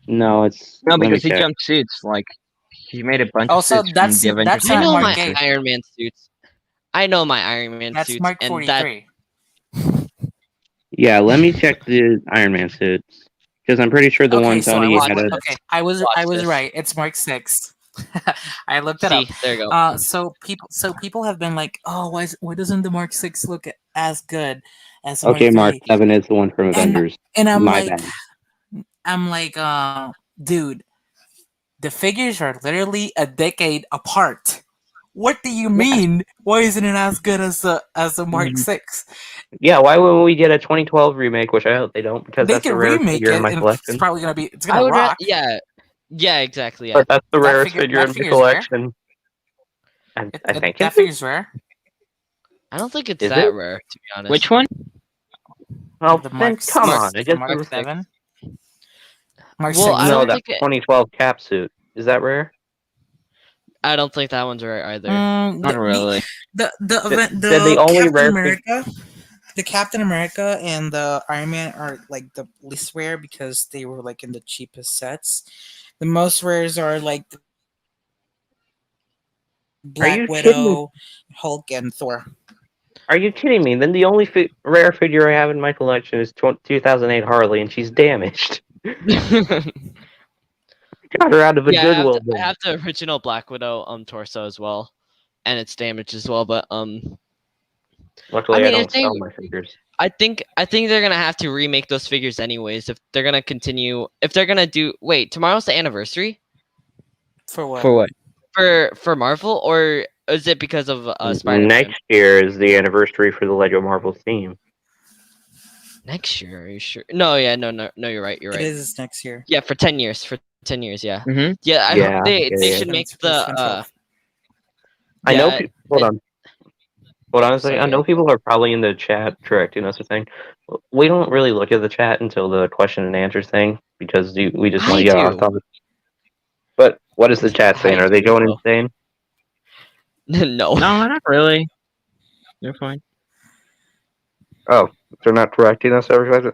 3. No, it's. No, let me because he check. jumped suits. Like he made a bunch of Also, suits from the Avengers. that's I not know Mark my 8. Iron Man suits. I know my Iron Man That's suits, Mark and that 43. Yeah, let me check the Iron Man suits because I'm pretty sure the Okay, one so Tony had. okay. I was Watch this. right. It's Mark 6. I looked it up. See, there you go. So people have been like, "Oh, why doesn't the Mark 6 look as good as the Okay, Mark Mark 3?" 7 is the one from Avengers. And My bad. I'm like, dude, the figures are literally a decade apart. What do you mean? Why isn't it as good as the Mark 6? Yeah, why wouldn't we get a 2012 remake? Which I hope they don't, because They that's the could rarest remake figure in it, my and it's collection. probably it's I gonna would, rock. yeah, exactly, yeah. But that's the That rarest figure in my figure's rare. collection. I think That it's. figure's rare. I don't think it's Is that it? rare, to be honest. Which one? Well, The then Mark come Mark on. I the guess Mark it 7. Mark Well, 6. I no, don't Sorry. that think it, 2012 cap suit. Is that rare? I don't think that one's rare either. Not really. The only Captain rare America, the Captain America and the Iron Man are like the least rare because they were like in the cheapest sets. The most rares are like the Black you kidding Widow, Hulk, and Thor. Are you kidding me? Then the only rare figure I have in my collection is 2008 Harley, and she's damaged. Got her out of a Yeah, Goodwill. I have the original Black Widow torso as well, and it's damaged as well. But Luckily, I I, mean, don't sell my figures. I think they're gonna have to remake those figures anyways if they're gonna continue. If they're gonna do, wait, tomorrow's the anniversary For what? For what? for Marvel, or is it because of Spider-Man? Next year is the anniversary for the Lego Marvel theme. Next year, are you sure? No, yeah, no, you're right. You're It right. is next year. Yeah, for 10 years. For 10 years, yeah. Mm-hmm. Yeah, I Yeah, hope they yeah. should make the I know. yeah, Hold on. Hold on a second. I sorry. know people are probably in the chat correcting us or saying we don't really look at the chat until the question and answer thing because we just want I to get our do. thoughts. But what is the chat saying? I Are they do, going though. insane? No. No, not really. You're fine. Oh, they're not correcting us ever.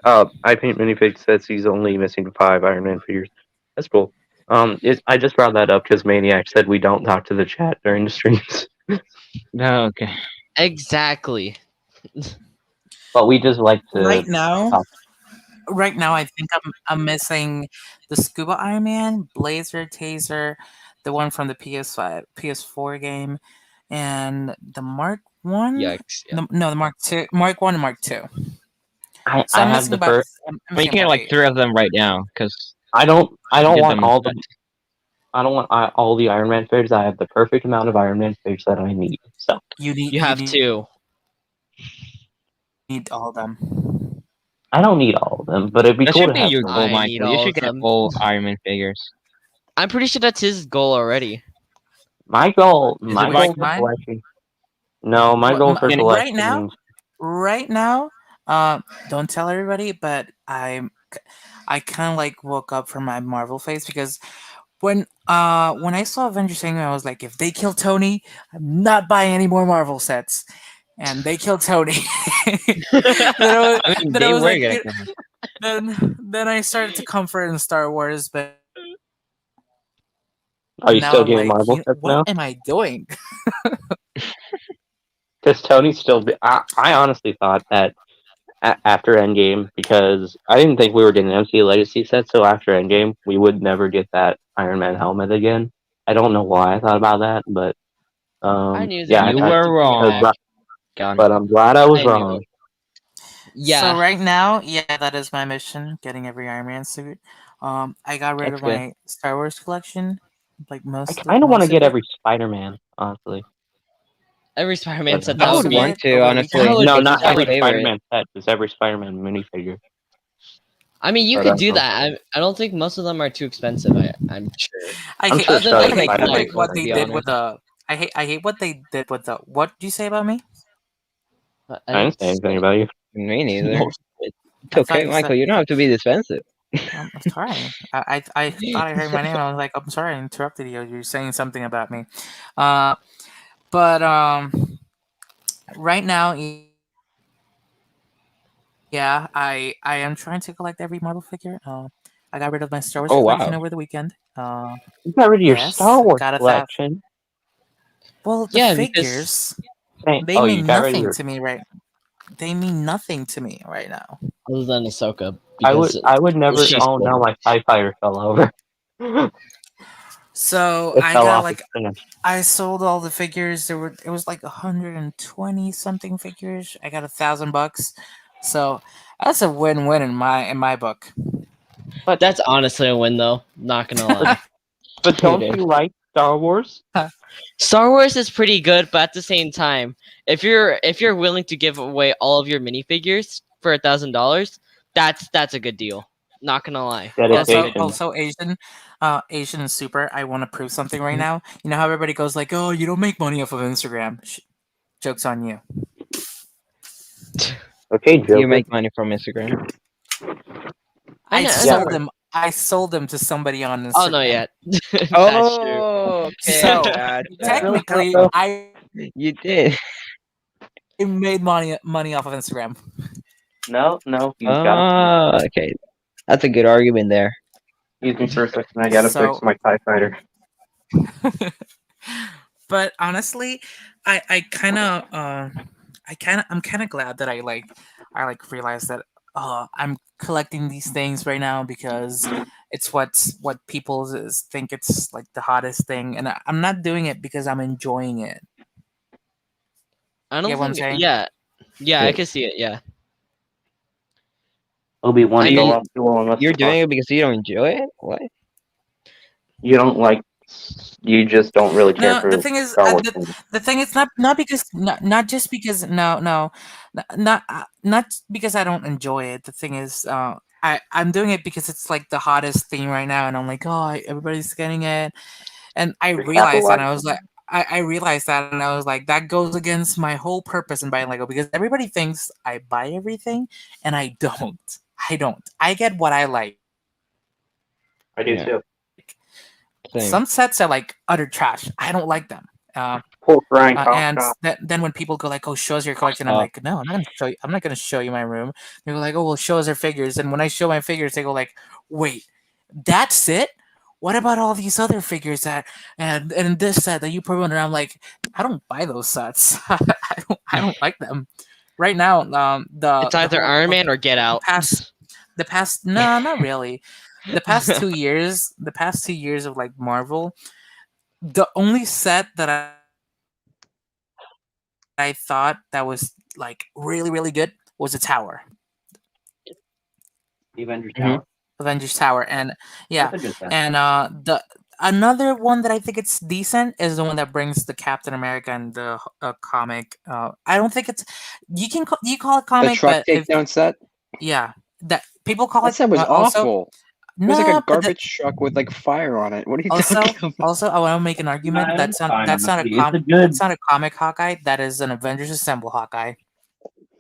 I Paint Minifig says he's only missing 5 Iron Man figures. That's cool. I just brought that up because Maniac said we don't talk to the chat during the streams. No, okay. Exactly. But we just like to. Right now, talk. I think I'm missing the Scuba Iron Man, Blazer Taser, the one from the PS5, PS4 game, and the Mark 1. Yikes. Yeah. No, the Mark 2, Mark 1 and Mark 2. I I'm have missing the about. first. I'm Well, you missing can get about like 8. 3 of them right now because I don't get want them. all the. I don't want all the Iron Man figures. I have the perfect amount of Iron Man figures that I need. So You have to. need all of them. I don't need all of them, but it'd be That cool should to be have your some. goal, I need Michael. You all should of get them. all Iron Man figures. I'm pretty sure that's his goal already. My goal Is for it like mine? collecting. No, my What, goal for right collecting. Right now, don't tell everybody, but I kind of like woke up from my Marvel phase because when I saw Avengers Endgame, I was like, if they kill Tony, I'm not buying any more Marvel sets. And they killed Tony. I mean, they were like, gonna come. then I started to comfort in Star Wars, but Are you now still I'm getting like, Marvel sets what now? am I doing? Because Tony's still. I honestly thought that after Endgame, because I didn't think we were getting an MC Legacy set, so after Endgame, we would never get that Iron Man helmet again. I don't know why I thought about that, but I knew yeah, that. You I were wrong. but I'm glad I was I knew wrong. Yeah, So right now, yeah, that is my mission: getting every Iron Man suit. I got rid that's of good. my Star Wars collection, like I kind of want to most of get it. every Spider-Man, honestly. Every Spider-Man set, But- that I Most would would of be want it to, over the that honestly. weekend. would No, be not my every favorite. Spider-Man set, just every Spider-Man minifigure. I mean, you But could do that. I don't think most of them are too expensive. I'm sure. I I'm hate sure Other so. than I like hate Spider-Man. comic what books, to they be did with honest. the I hate what they did with the what did you say about me? I I didn't didn't say anything say about you. Me neither. no. It's I thought okay, you Michael. said You don't have to be defensive. I'm sorry. I thought I heard my name. I was like, I'm sorry, I interrupted you. You're saying something about me. Uh, but right now, yeah, I am trying to collect every Marvel figure. I got rid of my Star Wars Oh collection wow. over the weekend. You got rid of your Star Yes, Wars got a that. collection. Well, the Yeah, because figures they Oh, you mean got rid of nothing your. to me right. They mean nothing to me right now. other than Ahsoka, I would. because I would never. she's Oh no, cool. my TIE fighter fell over. it So I fell got off its like stand. I sold all the figures. It was like 120 something figures. I got $1,000. So that's a win-win in my book. That's honestly a win, though. Not gonna lie. But It don't is. you like Star Wars? Star Wars is pretty good, but at the same time, if you're willing to give away all of your minifigures for $1,000, that's a good deal. Not gonna lie. Dedication. Also Asian is super. I want to prove something right now. You know how everybody goes like, "Oh, you don't make money off of Instagram." Jokes on you. Okay, Joker. You make money from Instagram. I know. I sold them to somebody on Instagram. Oh no, yeah. That's true. Oh, okay. So Gotcha. technically, So- I You did. made money off of Instagram. No, you got. Oh, okay. That's a good argument there. Excuse me for a second. I gotta So- fix my TIE fighter. But honestly, I kind of I'm kind of glad that I realized that I'm collecting these things right now because it's what people think it's like the hottest thing, and I'm not doing it because I'm enjoying it. I Get don't what I'm think. saying? Yeah, I can see it. Yeah. Obi-Wan I fell mean, off the wall unless You're doing it because you don't enjoy it? What? you don't like. You just don't really care No, for the thing is, Star Wars. things. the thing is not because not just because not because I don't enjoy it. The thing is, I'm doing it because it's like the hottest thing right now, and I'm like, oh, everybody's getting it, and I realized that, and I was like. I realized that, and I was like, that goes against my whole purpose in buying Lego because everybody thinks I buy everything, and I don't. I don't. I get what I like. I do Yeah. too. Same. Some sets are like utter trash. I don't like them. Poor Brian And Costa. then when people go like, "Oh, show us your collection," I'm Oh. like, "No, I'm not gonna show you. I'm not gonna show you my room." They go like, "Oh, well, show us your figures." And when I show my figures, they go like, "Wait, that's it? What about all these other figures that and this set that you promoted?" I'm like, "I don't buy those sets. I don't like them." Right now, it's either Iron Man or Get Out. the past no, not really. The past 2 years, of like Marvel, the only set that I thought that was like really good was a tower, The Avengers Mhm. Tower. Avengers Tower, and yeah, That's a good set. and the another one that I think it's decent is the one that brings the Captain America and the comic. I don't think it's you call it The comic, truck but if takedown set? yeah, that people call That it set was also awful. It was like no, a garbage truck with like fire on it. What are you talking about? also I want to make an argument Nah, that's it's fine, not honestly. It's a good. that's not a comic Hawkeye. That is an Avengers Assemble Hawkeye.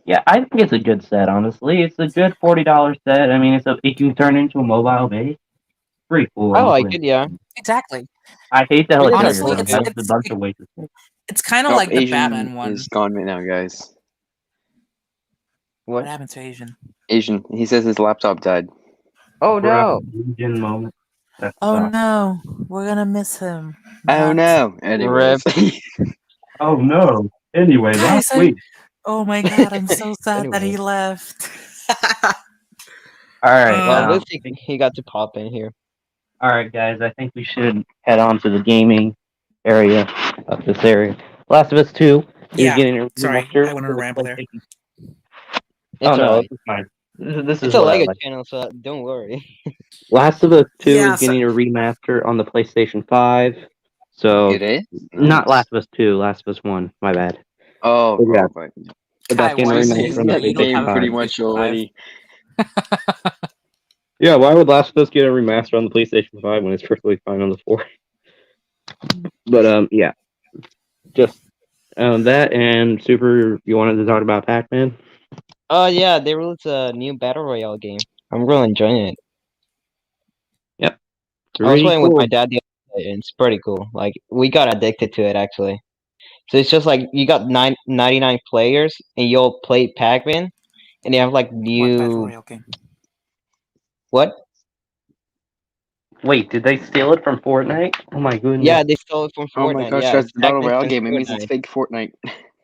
Yeah, I think it's a good set. Honestly, it's a good $40 set. I mean, it can turn into a mobile base. Pretty cool. I like honestly. it, yeah. Exactly. I hate the Really helicopter. Honestly, though. it's That's a bunch of waste of space. it's kind of Oh, like the Asian Batman one. is gone right now, guys. What What? happened to Asian? Asian. He says his laptop died. Oh We're at no! a Legion moment. That Oh sucks. no, we're gonna miss him. Oh Matt. no! Anyways. Oh no. Anyway, Guys, last week. oh my god, I'm so sad that he Anyway. left. All right. Well, Um, let's see. He got to pop in here. All right, guys. I think we should head on to the gaming area of this area. Last of Us 2 is Yeah, getting a sorry, remaster I went on for a the ramble there. PlayStation. It's oh no, alright. it's fine. This is It's a what I Lego like. channel, so don't worry. Last of Us 2 Yeah, is getting a remaster on the PlayStation 5. So It is not nice. Last of Us 2, Last of Us 1. My bad. Oh, But yeah, right. but Kai, that's getting a why is remaster it on the that you don't PlayStation have a pretty 5. much PlayStation 5? already. Yeah, why would Last of Us get a remaster on the PlayStation 5 when it's perfectly fine on the 4? But yeah, just that and Super. You wanted to talk about Pac-Man? Oh yeah, they released a new battle royale game. I'm really enjoying it. Yep, I was pretty playing with my cool. dad the other day, and it's pretty cool. Like we got addicted to it actually. So it's just like you got 99 players, and you'll play Pac-Man, and they have like What battle new royale game? what? Wait, did they steal it from Fortnite? Oh my goodness! Yeah, they stole it from Oh my Fortnite. gosh, Yeah, guys, the battle Pac-Man royale since game. It means it's Fortnite. fake Fortnite.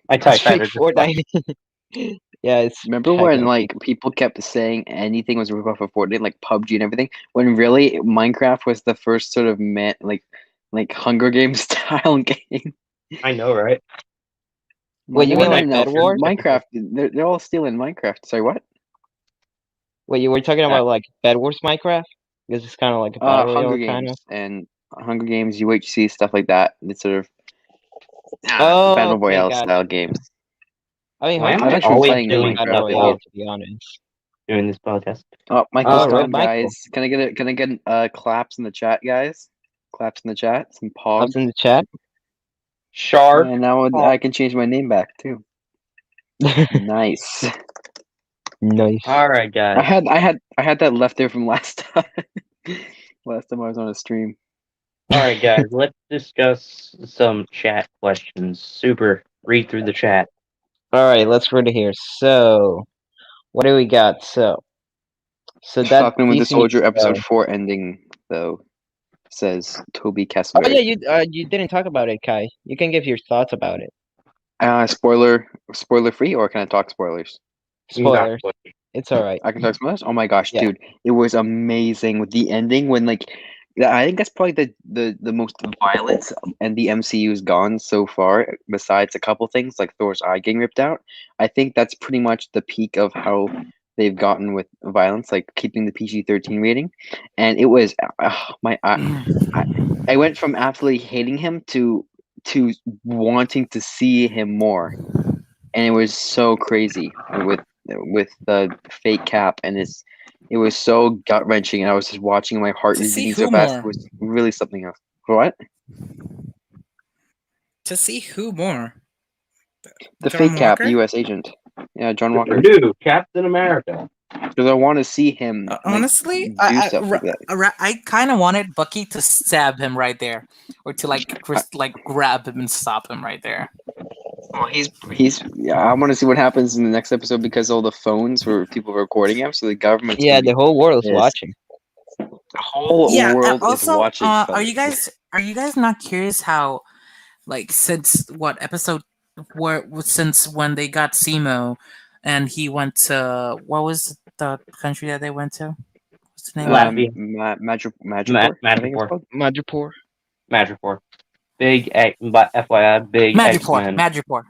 I It's typed fake either just Fortnite. Yeah, it's Remember when like people kept saying anything was a ripoff of Fortnite, like PUBG and everything, when really Minecraft was the first sort of like Hunger Games style game. I know, right? Wait, you mean like Fortnite Bed felt Wars? Minecraft. They're all stealing Minecraft. Sorry, what? Wait, you were talking about like Bed Wars Minecraft? Because it's kind of like a battle Hunger royale kind Games of. and Hunger Games, UHC stuff like that. It's sort of Oh, battle okay, royale got style it. games. I mean, Why am Hunger I've I Games actually been is always playing definitely doing battle stuff Minecraft a royale, while lot. to be honest. doing this podcast? Oh, Michael's Oh, gone, Michael. guys. Can I get claps in the chat, guys? Claps in the chat. Some Pops pogs. in the chat. Shark. And now I can change my name back too. Nice. Nice. All right, guys. I had that left there from last time. Last time I was on a stream. All right, guys. Let's discuss some chat questions. Super. Read through the chat. All right, let's read it here. So, what do we got? So that Falcon with the DC news, Soldier episode 4 ending though, says Toby Oh Kesselberg. yeah, you didn't talk about it, Kai. You can give your thoughts about it. Spoiler free, or can I talk spoilers? Spoilers. It's all right. I can talk spoilers. Oh my gosh, Yeah. dude, it was amazing with the ending when like, I think that's probably the most violence and the MCU's gone so far. Besides a couple things like Thor's eye getting ripped out, I think that's pretty much the peak of how they've gotten with violence, like keeping the PG-13 rating. And it was I went from absolutely hating him to wanting to see him more, and it was so crazy with the fake Cap, and it was so gut wrenching, and I was just watching my heart To see beating so who fast. more? It was really something else. What? To see who more? The John fake Cap, Walker? U.S. agent. Yeah, John The Walker. new Captain America. Because I want to see him Honestly, do stuff like that. I kind of wanted Bucky to stab him right there, or to like grab him and stop him right there. Well, he's. Yeah, I want to see what happens in the next episode because all the phones where people are recording him, so the government's Yeah, gonna be the whole world is pissed. watching. The whole Yeah. world is Also, watching. are you guys not curious how, like, since what episode, since when they got Simo, and he went to, what was the country that they went to? What's the name? Latvia. Madripoor, I think it's Madripoor. called. Madripoor. Madripoor. Big but FYI, big Madripoor, X-Men. Madripoor.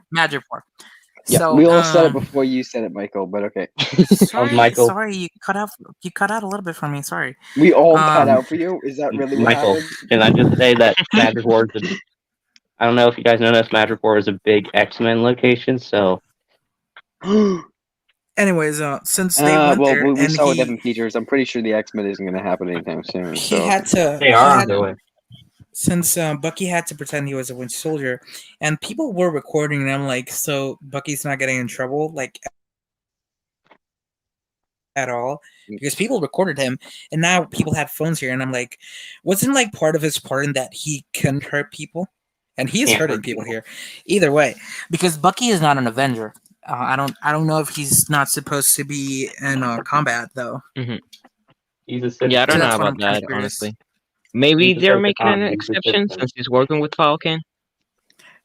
Yeah, So we all said it before you said it, Michael. But okay, Michael. sorry, you cut out a little bit for me. Sorry. we all cut out for you. Is that really what Michael, happened? can I just say that Madripoor is I don't know if you guys know this, Madripoor is a big X-Men location, so Anyways, since they went well, there, we and saw with Evan Peters. I'm pretty sure the X-Men isn't going to happen anytime soon. he So had to. they are on their way. Since Bucky had to pretend he was a Winter Soldier, and people were recording, and I'm like, so Bucky's not getting in trouble, like, at all, because people recorded him, and now people have phones here, and I'm like, wasn't like part of his pardon that he can hurt people, and he's Can't hurting hurt people people. here. Either way, because Bucky is not an Avenger. I don't know if he's not supposed to be in combat though. He's a citizen. Yeah, I don't So know that's what about I'm kinda that, curious. honestly. Maybe He's a they're making an Decepticon, he's a exception citizen. since he's working with Falcon.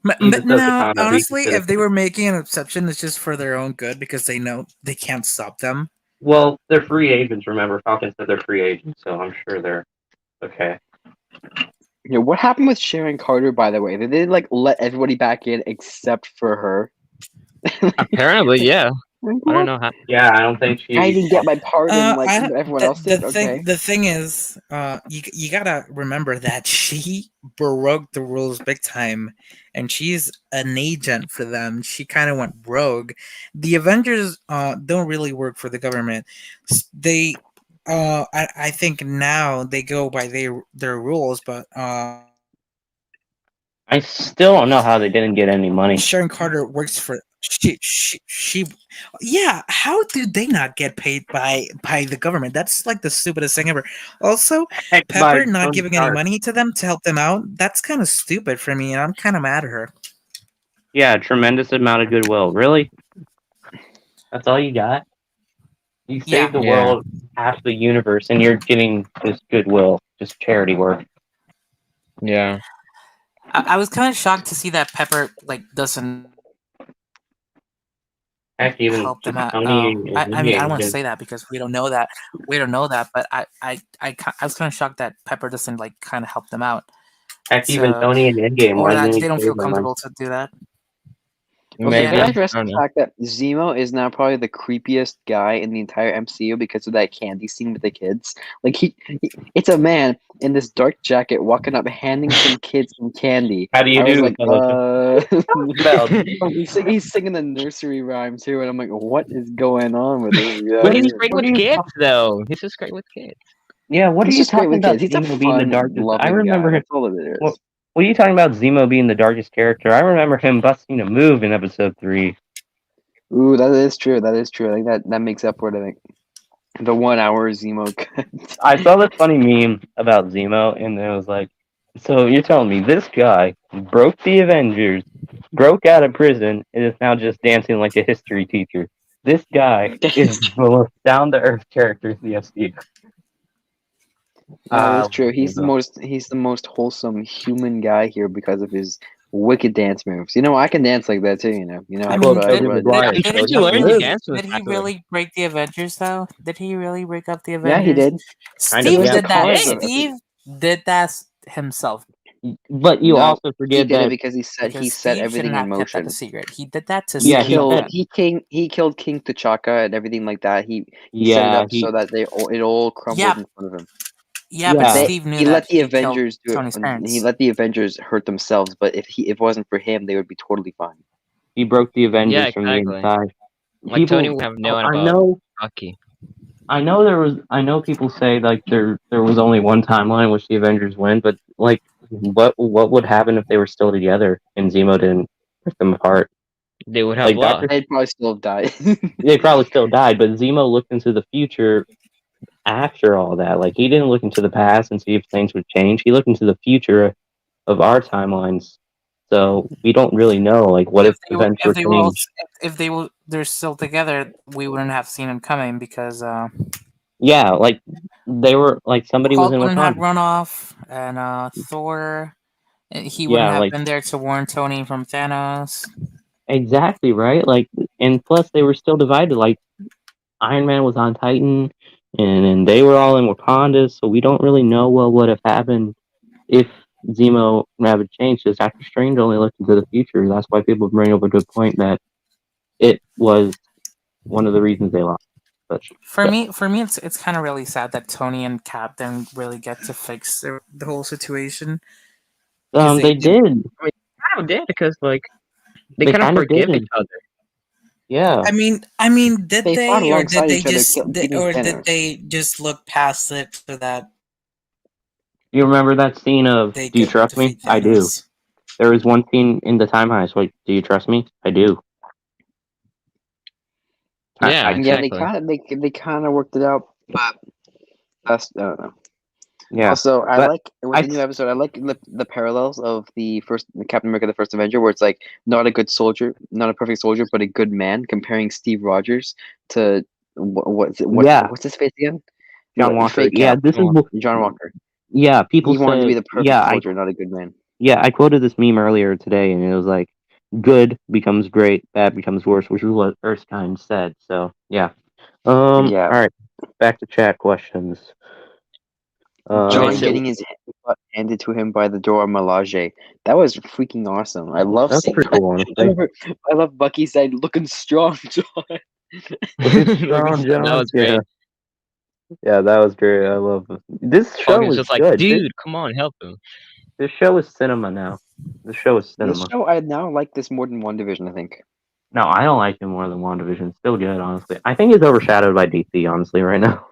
He's a But no, Decepticon, but he's a honestly, if they citizen. were making an exception, it's just for their own good because they know they can't stop them. Well, they're free agents, remember? Falcon said they're free agents, so I'm sure they're okay. yeah, what happened with Sharon Carter? By the way, did they like let everybody back in except for her? Apparently, yeah. I don't know how. Yeah, I don't think I she. didn't get my pardon like I everyone else did. Okay. the thing is, you gotta remember that she broke the rules big time, and she's an agent for them. She kind of went rogue. The Avengers don't really work for the government. They I think now they go by their rules, but I still don't know how they didn't get any money. Sharon Carter works for she yeah, how do they not get paid by the government? That's like the stupidest thing ever. Also, Heck, by Pepper not Tony giving any Stark. money to them to help them out, that's kind of stupid for me, and I'm kind of mad at her. Yeah, tremendous amount of goodwill. Really? That's all you got? You Yeah. saved the Yeah. world, half the universe, and you're getting just goodwill, just charity work. Yeah. I was kind of shocked to see that Pepper like doesn't Heck, even help them out. Tony and I mean, I don't Endgame want to did. say that because we don't know that. We don't know that, but I was kind of shocked that Pepper doesn't like kind of help them out. Heck, even So, Tony and Endgame, or why that didn't they he don't save feel them? comfortable to do that. Okay, can Maybe. I I address don't the know. fact that Zemo is now probably the creepiest guy in the entire MCU because of that candy scene with the kids? Like it's a man in this dark jacket walking up, handing some kids some candy. How do you I was do, like, About he's singing the nursery rhyme too, and I'm like, what is going on with this guy? But he's great What with are you kids, though. He's just great with kids. Yeah, what He's are you just great talking with about kids. He's a Zemo being the fun, darkest? I loving remember guy. him. That's all it is. What are you talking about Zemo being the darkest character? I remember him busting a move in episode 3. Ooh, that is true. That is true. I think that makes up for it. I think the 1 hour Zemo cut. I saw this funny meme about Zemo, and it was like, so you're telling me this guy broke the Avengers, broke out of prison, and is now just dancing like a history teacher. This guy is the most down-to-earth character in the SU. That is true. Zemo. He's the most wholesome human guy here because of his wicked dance moves. I can dance like that too. I I mean, could, Toby but Maguire did showed you he how to learn to really move. dance with did he Backward? really break the Avengers though? Did he really break up the yeah, he Avengers? did. Kind of, Steve He was yeah. the did that. cause of it. Steve did that himself But you No, also he forget did it that, because he because set Steve everything shouldn't in have kept that a motion. secret. He did that to He yeah, save he killed said, Falcon. he killed King T'Chaka and everything like that. He set it yeah, up so that it all crumbled Yeah, in front of him. yeah, but yeah, Steve knew He that let the he killed Avengers do it. Tony's He parents. let the Avengers hurt themselves. But if it wasn't for him, they would be totally fine. he broke the Avengers Yeah, from the exactly. inside. Like Tony People, would have known I about know, Bucky. I know people say like there was only one timeline in which the Avengers win, but like what would happen if they were still together and Zemo didn't rip them apart? They would have Like lost. They'd probably still die. they probably still died, but Zemo looked into the future after all that. Like he didn't look into the past and see if things would change. He looked into the future of our timelines. So we don't really know. Like what if events were changed? If they were they're still together, we wouldn't have seen him coming because Yeah, like they were like somebody was Hulk in wouldn't have Wakanda. run off, and Thor, he wouldn't Yeah, have like been there to warn Tony from Thanos. exactly right. Like and plus they were still divided. Like Iron Man was on Titan, and they were all in Wakanda. So we don't really know what would have happened if Zemo had changed. Because Doctor Strange only looked into the future. That's why people bring up a good point that it was one of the reasons they lost. But For me, it's kind of really sad that Tony and Cap didn't really get to fix the whole situation because they did. Kind of did because like they They kind of kind of forgive did. each other. Yeah. I mean, did They fought they, or alongside did they each other, just, beating or Thanos. did they just look past it so that You remember that scene of they "Do you could trust me?" defeat I do. Thanos? There was one scene in the time heist like, "Do you trust me?" I do. Yeah, I Yeah, exactly. they kind of worked it out, but I don't know. yeah. Also, I But like with the new episode. I like the parallels of the Captain America: The First Avenger, where it's like not a good soldier, not a perfect soldier, but a good man. Comparing Steve Rogers to yeah, what's his face again? John Walker. Fake Yeah, Cap, this is John Walker. yeah. People He wanted to be say the perfect soldier, not a good man. I quoted this meme earlier today, and it was like, "Good becomes great, bad becomes worse," which is what Erskine said. So yeah. Yeah. All right. Back to chat questions. John Okay, so getting his butt handed to him by the Dora Milaje. That was freaking awesome. I love That's seeing pretty that. cool, honestly. I love Bucky said, "Looking strong, John." Strong That John. was great. Yeah, that was great. I love it. This show Falcon's is just like, good. dude, come on, help him. This show is cinema now. This show is This cinema. show, I now like this more than WandaVision, I think. No, I don't like it more than WandaVision. It's still good, honestly. I think it's overshadowed by DC, honestly, right now.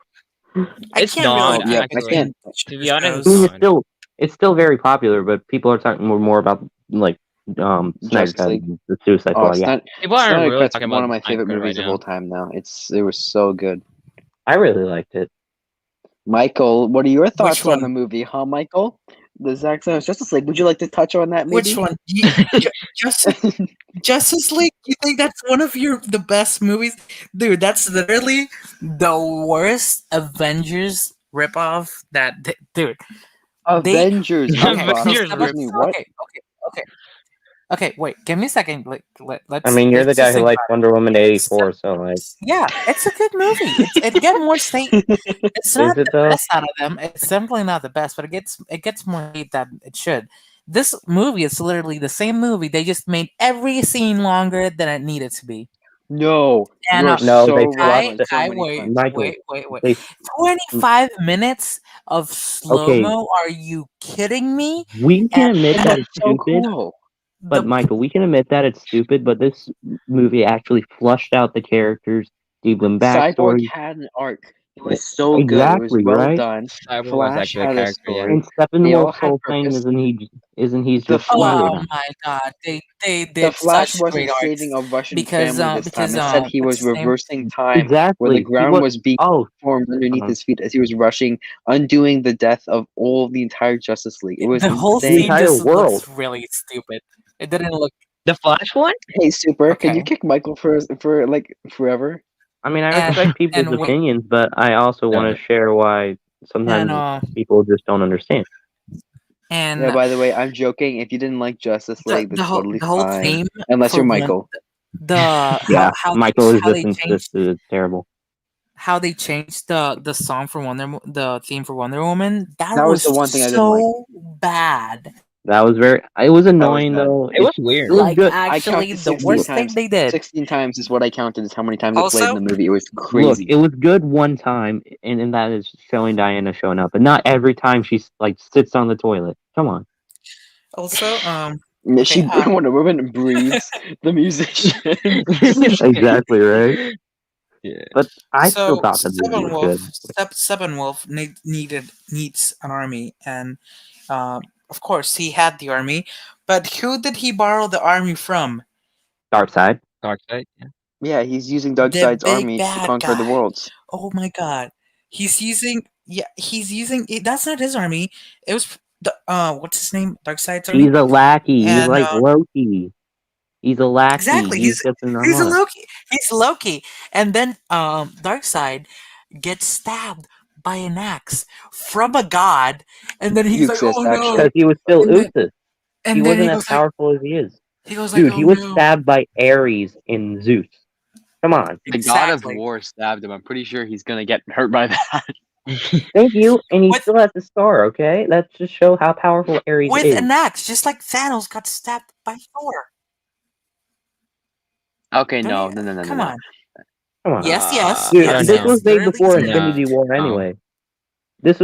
I It's can't not, really yeah, pick I actually. can't. To be honest, I it's mean, not. it's still very popular, but people are talking more about like Snyder Justice Cut League. and the Suicide Oh, Squad. Yeah, People aren't Snyder really Cut's talking one about of my Snyder favorite Cut right movies of now. all time now. It was so good. I really liked it. Michael, what are your thoughts on one? the movie, huh, Michael? The Zack Snyder's Justice League. Would you like to touch on that, maybe? Which one? Justice League? You think that's one of the best movies? Dude, that's literally the worst Avengers ripoff dude. Avengers Okay, ripoff. Avengers Excuse me, what? Okay, wait, give me a second. Let's. I mean, you're the let's guy just who think likes about it. Wonder Woman It's 84, so like, Yeah, it's a good movie. It gets more state. It's not it the though? best out of them. It's definitely not the best, but it gets more hate than it should. This movie is literally the same movie. They just made every scene longer than it needed to be. No, And you're No, so they wrong on flushed so many wait, fronts. Michael. wait. They 25 minutes of slow okay. mo. Are you kidding me? We can admit And that that's it's so stupid, cool. but Michael, we can admit that it's stupid. But this movie actually flushed out the characters, gave them Cyborg backstory. had an arc. It was so good. It was Exactly well right. done. Cyborg was Flash actually a had a character, yeah. story. And They all Steppenwolf's had whole thing purpose. isn't he The just Flash, Oh my god, they the did Flash such wasn't great arcs saving a Russian because family this time. Instead, he what's was his name? reversing time where the exactly. He ground was was being formed underneath his feet as he was rushing, undoing the death of all the entire Justice League. It was The whole the insane. scene entire just world. looks really stupid. It didn't look The Flash one? Hey, Super, can you okay. kick Michael for like forever? I mean, I And respect people's and wait, opinions, but I also want No. to share why and sometimes people just don't understand. and Yeah, by the way, I'm joking. If you didn't like Justice League, that's totally the whole fine. theme Unless for you're one Michael. the Yeah, Michael is how just they changed insisted. It's terrible. how they changed the song for the theme for Wonder Woman. That That was was the one thing I didn't like. so bad. That was it was annoying bad. though. It was weird. It was Like good. I actually, counted the 16 worst thing times. they did. 16 times is what I counted, is how many times it played in Also, the movie. It was Look, crazy. it was good one time, and that is showing Diana showing up, but not every time she like sits on the toilet. Come on. also, She okay, Wonder Woman breathes the musician. Exactly right. Yeah. But I still so thought the movie was good. Steppenwolf needs an army, and of course he had the army, but who did he borrow the army from? Dark side. Darkseid, yeah. Yeah, he's using The Darkseid's big army to bad conquer the guy. worlds. Oh my god, he's using that's not his army. It was the what's his name? Darkseid's army. He's a lackey. He's And like Loki. He's a lackey. exactly, He's just an he's a armor. Loki. He's Loki, and then Darkseid gets stabbed by an axe from a god, and then he's like, Uxus, "Oh no!" Because he was still And then, Usus. He and then wasn't he as goes like, powerful as he is. Oh, He was stabbed by Ares in Zeus. Come on. The god of Exactly. war stabbed him. I'm pretty sure he's gonna get hurt by that. Thank you. And he What? still has the star, okay? That just show how powerful Ares with is. an axe, just like Thanos got stabbed by Thor. Okay, Don't no. Come on. Come on. Yes. Dude, I don't this know. was made Literally before said- Infinity War No. anyway. That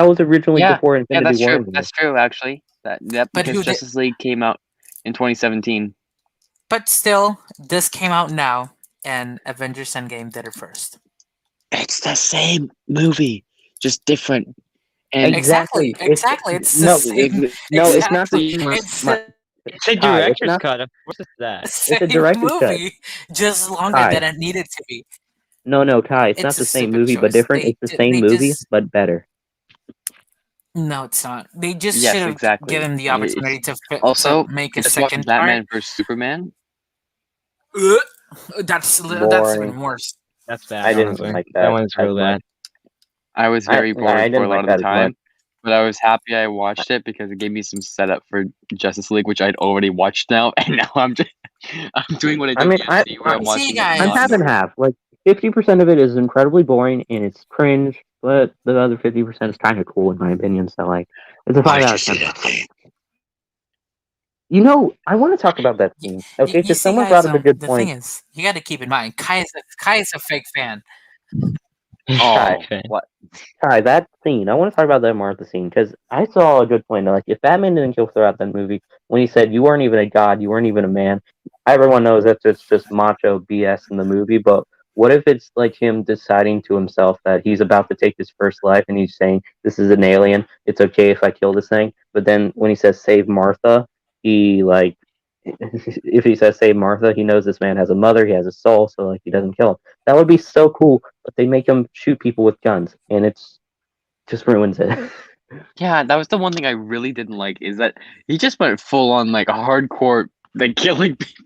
was originally before Infinity War. Anyway. That's true, actually. That But who because did- Justice League came out in 2017. But still, this came out now, and Avengers Endgame did it first. It's the same movie, just different. And Exactly. It's the no, same. no, it's not the It's It's a Kai, it's director's not- cut. Of course it's that. same director's cut. movie, just longer Kai. than it needed to be. No, Kai. It's It's not a the same stupid movie, but choice. different. They It's the ju- same they movie, just- but better. No, it's not. They just Yes, should have exactly. given the It's- opportunity to Also, make a just watch second Batman vs Superman. part. That's Boring. even worse. That's bad. I didn't honestly. like That that one's as real bad. I was very bored I for didn't a like lot that of the as much. time, but I was happy I watched it because it gave me some setup for Justice League, which I'd already watched now, and now I'm doing what I do. I mean, in UFC, where I'm See, watching it guys. I'm a lot half and more. half. Like 50% of it is incredibly boring and it's cringe, but the other 50% is kind of cool in my opinion. So like, it's a 5 out of 10. I want to talk about that scene. Okay, You because see, someone guys, brought up a good the thing point. is, you got to keep in mind, Kai is a fake fan. Kai, Oh, Okay. what? Kai, that scene. I want to talk about that Martha scene because I saw a good point. Like, if Batman didn't kill throughout that movie, when he said you weren't even a god, you weren't even a man, everyone knows that's just macho BS in the movie. But what if it's like him deciding to himself that he's about to take his first life and he's saying, "This is an alien. It's okay if I kill this thing." But then when he says save Martha, he like if he says save Martha, he knows this man has a mother, he has a soul, so like he doesn't kill him. That would be so cool, but they make him shoot people with guns, and it's just ruins it. Yeah, that was the one thing I really didn't like is that he just went full on like hardcore like killing people.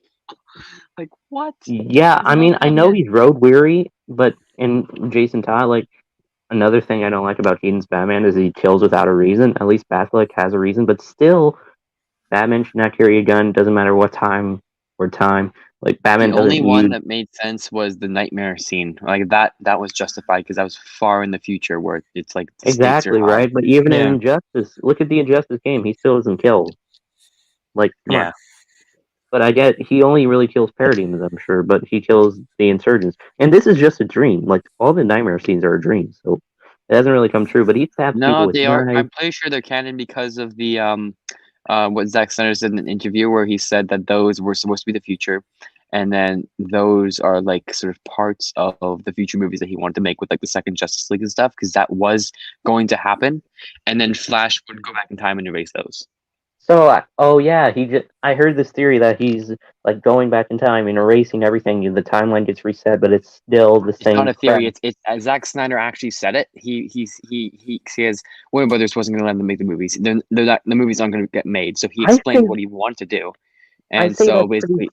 Like what? Yeah, There's I no mean, I point. know he's road weary, but in Jason Todd, like another thing I don't like about Keaton's Batman is he kills without a reason. At least Batfleck has a reason, but still, Batman should not carry a gun. Doesn't matter what time or time. Like The Batman only doesn't one use that made sense was the nightmare scene. Like that was justified because that was far in the future where it's like the stakes are exactly high. right. But even in Yeah. Injustice, look at the Injustice game. He still doesn't kill. Like, come on. Yeah. But I get he only really kills parademons, I'm sure, but he kills the insurgents. And this is just a dream. Like all the nightmare scenes are a dream, so it doesn't really come true. But he stabs people No, with they are. knives. I'm pretty sure they're canon because of the what Zack Snyder said in an interview where he said that those were supposed to be the future, and then those are like sort of parts of the future movies that he wanted to make with like the second Justice League and stuff because that was going to happen, and then Flash would go back in time and erase those. So, oh yeah, I heard this theory that he's like going back in time and erasing everything, and the timeline gets reset, but it's still the It's not same a crap. theory. It's Zack Snyder actually said it. He says Warner Brothers wasn't going to let them make the movies. They're not, the movies aren't going to get made. So he I explained think what he wanted to do, I and say so that's pretty.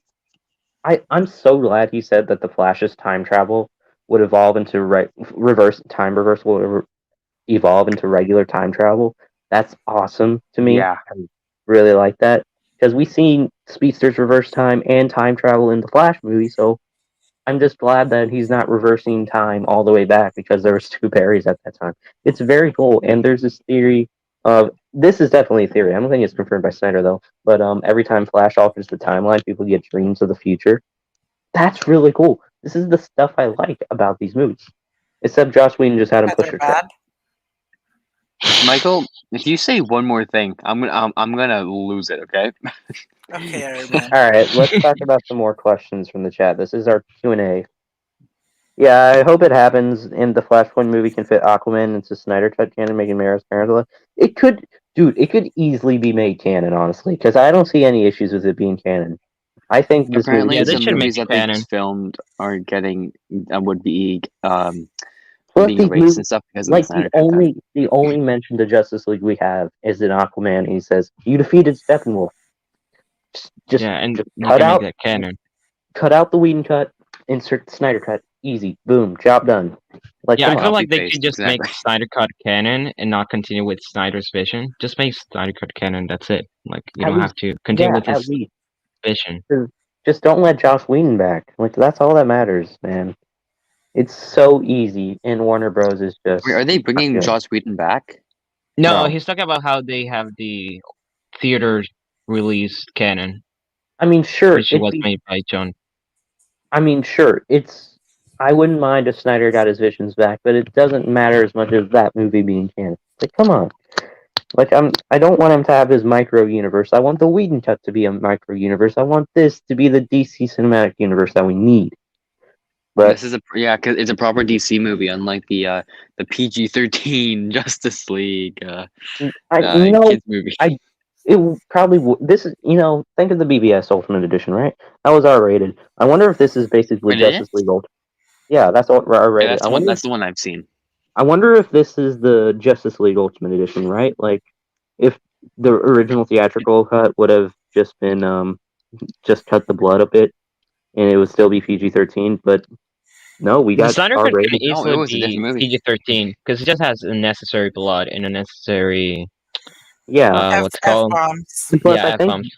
basically, I'm so glad he said that the Flash's time travel would evolve into reverse time reversal will evolve into regular time travel. That's awesome to me. yeah. I really like that because we've seen speedsters reverse time and time travel in the Flash movie. So I'm just glad that he's not reversing time all the way back because there was two Barrys at that time. It's very cool, and there's this theory of this is definitely a theory. I don't think it's confirmed by Snyder though. But every time Flash alters the timeline, people get dreams of the future. That's really cool. This is the stuff I like about these movies. Except Joss Whedon just had him Are push they her. bad? Michael, if you say one more thing, I'm gonna lose it. Okay. Okay, Iron Man. All right, let's talk about some more questions from the chat. This is our Q&A. Yeah, I hope it happens, and the Flashpoint movie can fit Aquaman into Snyder Cut canon, making Mara's parents. It could, dude. It could easily be made canon, honestly, because I don't see any issues with it being canon. I think this movie Apparently, Yeah, should they be some should make movies it that they canon. filmed are getting would be Plus, being these erased and movies, stuff because of the like the Snyder Cut. only mention to Justice League we have is in Aquaman. And he says, "You defeated Steppenwolf." Just, Yeah, and just you can make that canon. cut out the Whedon cut, insert the Snyder cut. Easy, boom, job done. Like, Yeah, come I feel on. like they Copy-paste, could just make exactly. Snyder Cut canon and not continue with Snyder's vision. Just make Snyder Cut canon. That's it. Like you At don't least, have to continue yeah, with at his least. vision. Just don't let Joss Whedon back. Like, that's all that matters, man. It's so easy, and Warner Bros. Is Wait, just are they not bringing doing it. Joss Whedon back? No, No. he's talking about how they have the theater release canon, I mean, sure, which was made by John. sure, it's. I wouldn't mind if Snyder got his visions back, but it doesn't matter as much as that movie being canon. Like, come on. Like, I don't want him to have his micro universe. I want the Whedon cut to be a micro universe. I want this to be the DC cinematic universe that we need. But This is because it's a proper DC movie, unlike the PG-13 Justice League you know, kids movie. I probably this is think of the BBS Ultimate Edition, right? That was R rated. I wonder if this is basically Wait, did it? Justice League Ultimate. Yeah, that's all R Yeah, rated. that's the one. That's the one I've seen. I wonder if this is the Justice League Ultimate Edition, right? Like if the original theatrical cut would have just been just cut the blood a bit and it would still be PG-13, but no, we The got Snyder R Cut can rated. No, it easily was a be different movie. PG-13 because it just has unnecessary blood and unnecessary Yeah. what's it called? F-bombs. Plus Yeah, F-bombs.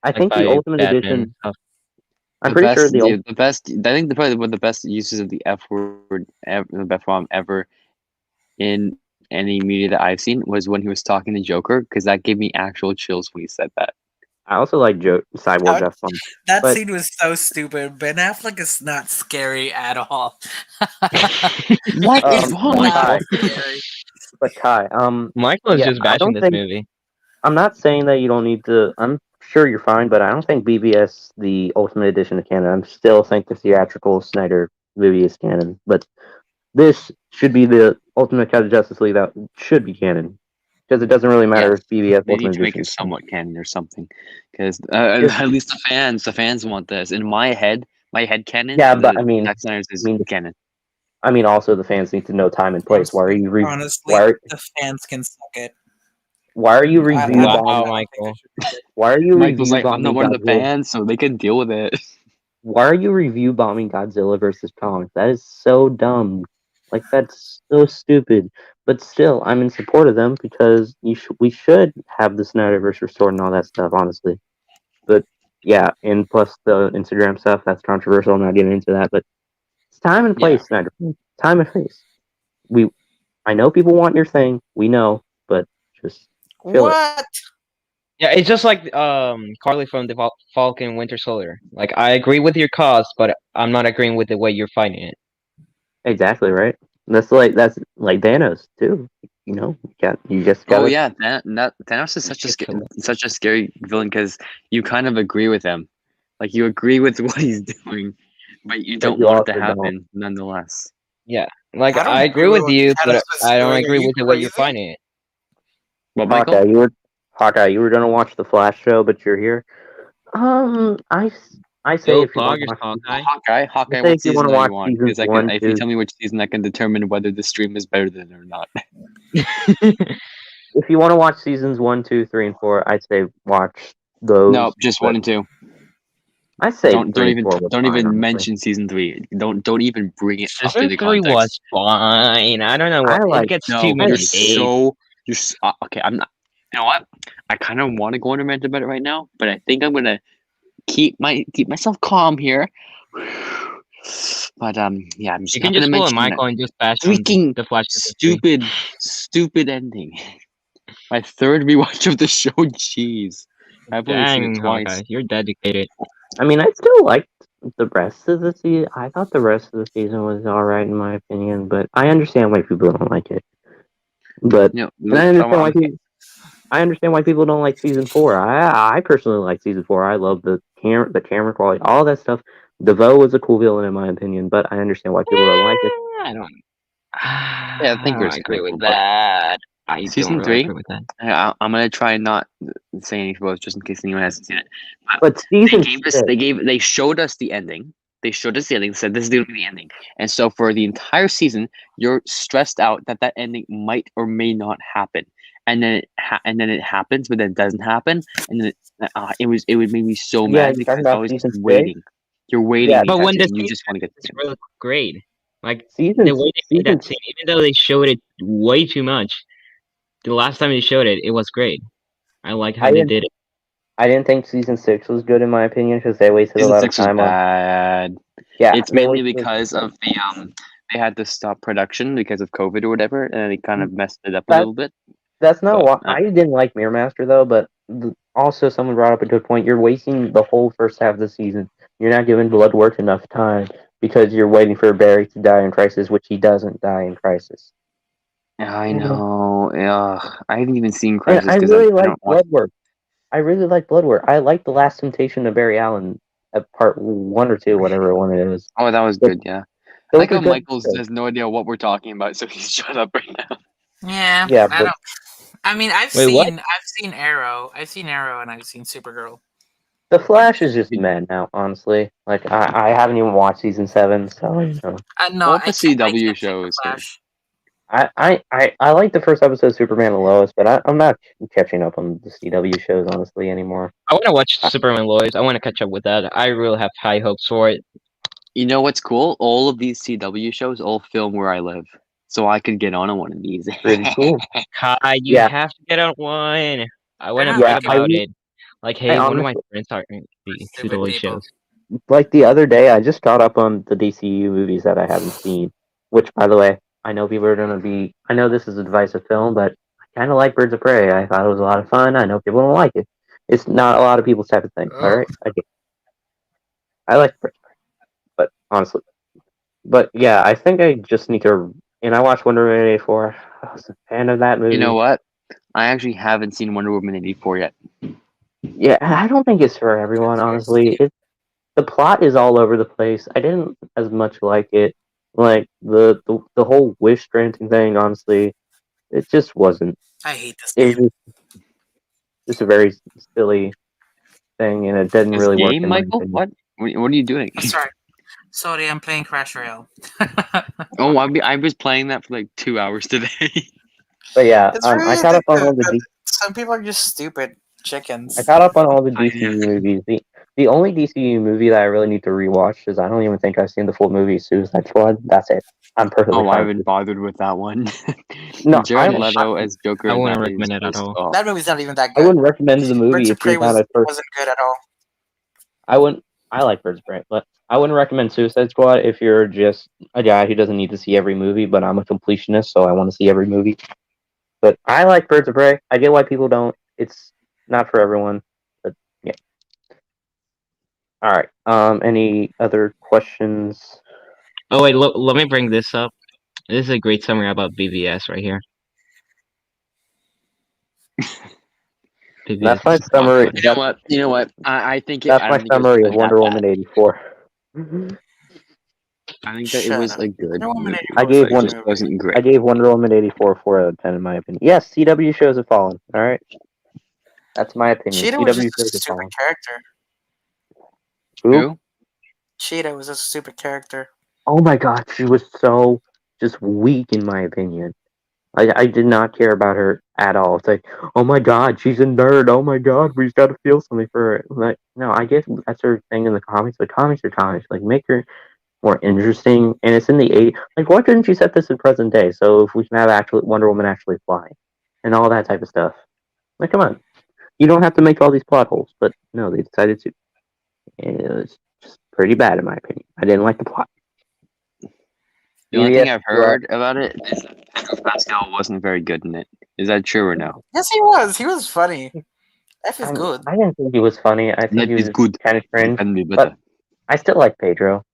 I Like think the by Ultimate Batman and Edition stuff. I'm pretty sure the best. I think probably one of the best uses of the F word, the F bomb ever in any media that I've seen was when he was talking to Joker, because that gave me actual chills when he said that. I also like Cyborg That, Jeff Funk, that but scene was so stupid. Ben Affleck is not scary at all. What is He's wrong but with not Kai, you? scary. but Kai, Michael is yeah, just I bashing don't this think movie. I'm not saying that you don't need to. I'm sure you're fine, but I don't think BBS the Ultimate Edition of canon. I still think the theatrical Snyder movie is canon, but this should be the Ultimate Cut of Justice League that should be canon because it doesn't really matter Yes, if BBS they need Ultimate to make Edition it is canon. somewhat canon or something, because Just- at least the fans want this. In my head canon, yeah, but the Zack Snyder's is canon. I mean, also the fans need to know time and place. Why are you Honestly, the fans can suck it. why are you I review don't- bombing? I don't think Michael. they should do it. Why are you Michael's review like, I'm not bombing one of the Godzilla? fans, so they can deal with it. Why are you review bombing Godzilla versus Kong? That is so dumb. Like that's so stupid. But still, I'm in support of them because we should have the Snyderverse restored and all that stuff. Honestly, but yeah, and plus the Instagram stuff that's controversial. I'm not getting into that, but it's time and place, Snyder. Time and place. I know people want your thing. We know, but just feel it. What? Yeah, it's just like Carly from the Falcon Winter Soldier. Like I agree with your cause, but I'm not agreeing with the way you're fighting it. Exactly right. That's like Thanos too. You know, you just gotta. Oh yeah, Thanos is such a scary villain because you kind of agree with him, like you agree with what he's doing, but you don't you want it to also don't. happen nonetheless. Yeah, like I don't I agree with you, Thanos but was I don't doing. Are agree you with the way you're crazy? fighting it. What, Michael? Hawkeye, you were gonna watch the Flash show, but you're here. I say Go if you want to Poggers, watch, Hawkeye. Hawkeye, I say what if you want season to do watch you want? seasons Because I can, one, if you two. tell me which season, I can determine whether the stream is better than it or not. If you want to watch seasons 1, 2, 3, and 4, I'd say watch those. No, just but 1 and 2. I say Don't 3 and 4 was don't fine, even honestly. mention season 3. Don't even bring it up Season into 3 context. was fine. I don't know what it gets No, too many you're days. so okay. I'm not. You know what? I kind of want to go on a rant about it right now, but I think I'm gonna keep myself calm here. But yeah, I'm just You not can gonna just pull a mention that Michael and just bash on freaking the Flash. Season 3. stupid ending. My third rewatch of the show. Jeez, I've only seen it Dang, twice. Hawkeye, you're dedicated. I mean, I still liked the rest of the season. I thought the rest of the season was alright in my opinion, but I understand why people don't like it. But You and know, I understand why people don't like season 4. I personally like season 4. I love the camera quality, all that stuff. DeVoe was a cool villain in my opinion, but I understand why people don't like it. I don't. I think I it's agree with cool, but that. I don't season really 3. agree with that. I'm gonna try and not say any spoilers just in case anyone hasn't seen it. But They showed us the ending. They showed us the ending. Said this is gonna be the ending, and so for the entire season, you're stressed out that ending might or may not happen, and then it happens, but then it doesn't happen, and then it would make me so Yeah, mad you're because talking I about was season 6? waiting. You're waiting Yeah, the But entire when the season. You scene just want to get it's really great. Like season the way they made season that scene, even though they showed it way too much, the last time they showed it, it was great. I like how I they didn't did it. I didn't think season 6 was good in my opinion because they wasted a season lot of 6 was time on. bad. Yeah, It's they mainly wasted. because of the they had to stop production because of COVID or whatever, and they kind of messed it up a That little bit. that's not But, why I didn't like Mirror Master though. But also, someone brought up a good point. You're wasting the whole first half of the season. You're not giving Bloodworth enough time because you're waiting for Barry to die in Crisis, which he doesn't die in Crisis. I know. Yeah, I haven't even seen And Crisis I because really I like don't watch. Bloodworth. I really like Bloodworth. I like the Last Temptation of Barry Allen at part 1 or 2, whatever one it is. Oh, that was good. Yeah, I Those like are how good Michael shows. has no idea what we're talking about, so he's shut up right now. Yeah, Yeah, I but don't. I mean, I've Wait, what? seen Arrow. I've seen Arrow, and I've seen Supergirl. The Flash is just mad now, honestly. Like I haven't even watched season 7, so you know. No, All the I CW can't take the shows. Flash. I like the first episode of Superman and Lois, but I'm not catching up on the CW shows honestly anymore. I want to watch Superman Lois. I want to catch up with that. I really have high hopes for it. You know what's cool? All of these CW shows all film where I live, so I could get on one of these. Pretty cool. Kai, you Yeah. have to get on one. I want to Yeah, brag I about re- it. Like, hey, one of my honestly, friends are in the Stupid CW people. shows. like the other day, I just caught up on the DCU movies that I haven't seen. Which, by the way, I know people are gonna be. I know this is a divisive film, but I kind of like Birds of Prey. I thought it was a lot of fun. I know people don't like it, It's not a lot of people's type of thing. All right, I like Birds of Prey, but honestly, but yeah, I think I just need to. And I watched Wonder Woman 84. I was a fan of that movie. You know what? I actually haven't seen Wonder Woman 84 yet. Yeah, I don't think it's for everyone. Honestly, the plot is all over the place. I didn't as much like it. Like the whole wish granting thing. Honestly, it just wasn't. I hate this It was game. just a very silly thing, and it didn't This really work game, in my Michael? opinion. What are you doing? Sorry, I'm playing Crash Royale. Oh, I was playing that for like 2 hours today. But yeah, It's I really caught up on all addictive, the but some people are just stupid chickens. I caught up on all the I DCU movies. The only DCU movie that I really need to rewatch is I don't even think I've seen the full movie Suicide Squad. That's it. I'm perfectly Oh, I fine. haven't bothered with that one. No, Jared Leto as Joker. I wouldn't that recommend is it at just, all. oh. That movie's not even that I good. wouldn't recommend the movie Birds of if you're Prey not a person. wasn't good at all. I wouldn't. I like Birds of Prey, but I wouldn't recommend Suicide Squad if you're just a guy who doesn't need to see every movie. But I'm a completionist, so I want to see every movie. But I like Birds of Prey. I get why people don't. It's not for everyone. But yeah. All right. Any other questions? Oh wait, look, let me bring this up. This is a great summary about BVS right here. BVS That's my is summary. awesome. You know what? I think That's I my don't think it was summary of really that Wonder bad. Woman 84. I think that it Shut was up. like good. Wonder Woman It 84 I was gave a one. good just movie. wasn't great. I gave Wonder Woman 84 4 out of 10 in my opinion. Yes, CW shows have fallen. All right, that's my opinion. Cheetah was CW just a shows have stupid fallen. character. Who? Cheetah was a stupid character. Oh my god, she was so just weak in my opinion. I did not care about her at all. It's like, oh my god, she's a nerd. Oh my god, we've got to feel something for her. Like, no, I guess that's her thing in the comics, but comics are comics. Like, make her more interesting. And it's in the 80s. Like, why couldn't you set this in present day? So if we can have actually Wonder Woman actually fly and all that type of stuff. Like, come on. You don't have to make all these plot holes, but no, they decided to. And it was just pretty bad in my opinion. I didn't like the plot. The only thing BVS, I've heard about it is that Pedro Pascal wasn't very good in it. Is that true or no? Yes, he was. He was funny. F is good. I didn't think he was funny. I think That he was is good. kind of It cringe. can be But better. I still like Pedro.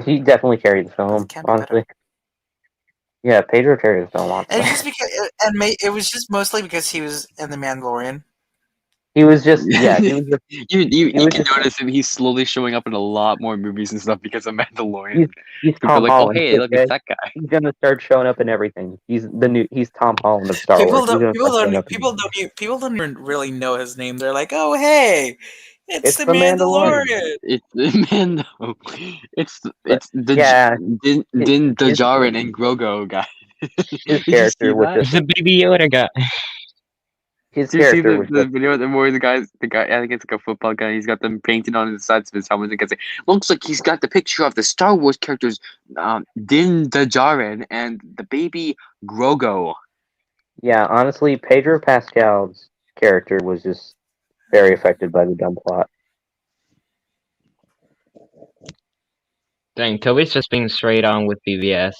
He definitely carried the But film, it can be honestly. better. Yeah, Pedro carried the film, And honestly. just because, it was just mostly because he was in the Mandalorian. He was just, yeah, he was just, you was can just- notice that he's slowly showing up in a lot more movies and stuff because of Mandalorian. he's People are Tom like, oh Holland. hey, look, Okay? it's that guy. He's gonna start showing up in everything. He's Tom Holland of Star People Wars. He's don't. gonna People start showing don't. up in People don't even really know his name. They're like, oh hey, it's the the Mandalorian. Mandalorian. It's man, no. It's the yeah, Din his- Djarin and Grogu guy. his Did you see character was that? just, It's a Baby Yoda guy. his Did you see character was the just, video where the guy, I think it's like a football guy, he's got them painted on the sides of his helmet and gets it. Looks like he's got the picture of the Star Wars characters, Din Djarin and the baby Grogu. yeah, honestly, Pedro Pascal's character was just very affected by the dumb plot. Dang, Toby's just being straight on with BVS.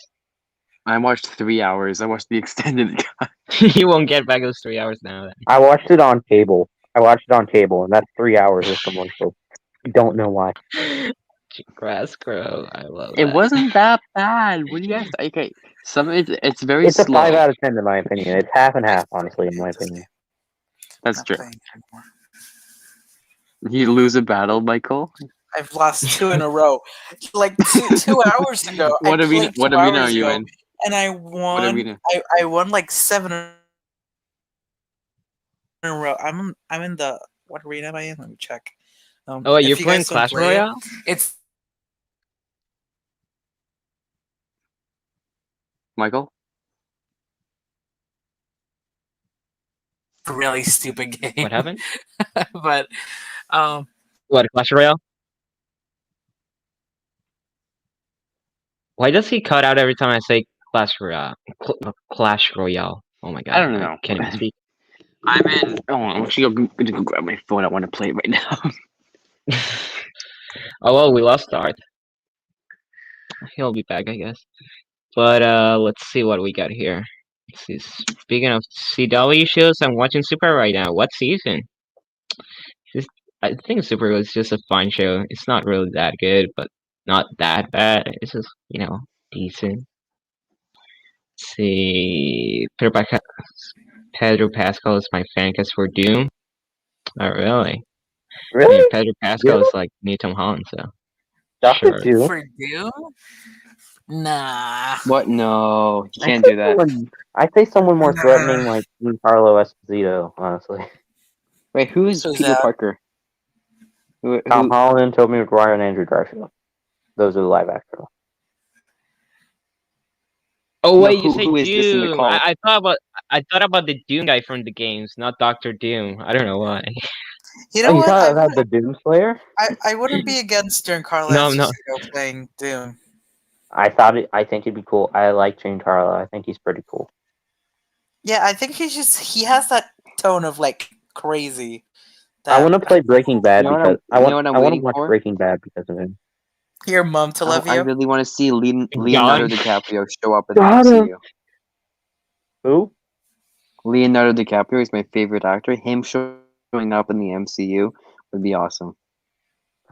I watched 3 hours. I watched the extended cut. You won't get back those 3 hours now. Then. I watched it on cable. And that's 3 hours of someone. So I don't know why. Grass Crow, I love It that. wasn't that bad. What do you guys? Okay, some of it's very It's a slow. 5 out of 10 in my opinion. It's half and half, honestly, in my opinion. That's Not true. playing anymore. You lose a battle, Michael. I've lost 2 in a row. Like 2 hours ago. What I arena? played What 2 arena are hours you ago, in? and I What won. arena? I won like 7 in a row. I'm in the what arena am I in? Let me check. Oh, wait, if you're you playing guys don't Clash play it, Royale? It's Michael? a really stupid game. What happened? But What, Clash Royale? Why does he cut out every time I say Clash Royale? Clash Royale. Oh my god. I don't know. Can't even speak. I'm in. Oh, I'm actually gonna go grab my phone. I want to play it right now. Oh well, we lost Art. He'll be back, I guess. But let's see what we got here. Let's see. Speaking of CW shows, I'm watching Super right now. What season? I think Supergirl is just a fun show. It's not really that good, but not that bad. It's just decent. Let's see, Pedro Pascal is my fan cast for Doom. Oh really? I mean, Really? Pedro Pascal Doom? is like new Tom Holland, so Doctor sure. Doom? For Doom? Nah. What? No, you I can't say do that. I'd say someone more Nah. threatening like Giancarlo Esposito, honestly. Wait, who is Who's Peter that? Parker? Tom Holland, Tobey Maguire, and Andrew Garfield. Those are the live action. Oh No, wait, you say who is this in the Doom? call? I thought about the Doom guy from the games, not Doctor Doom. I don't know why. You Oh, know you what? thought about the Doom Slayer? I wouldn't be against Giancarlo No, I'm not. Esposito playing Doom. I think it'd be cool. I like Giancarlo. I think he's pretty cool. Yeah, I think he has that tone of like crazy. I want to play Breaking Bad You know what because I'm- you know what I'm I want to waiting watch for? Breaking Bad because of him. your mom to love I you. really want to see Leonardo God. DiCaprio show up in the Got him. MCU. Who? Leonardo DiCaprio is my favorite actor. Him showing up in the MCU would be awesome.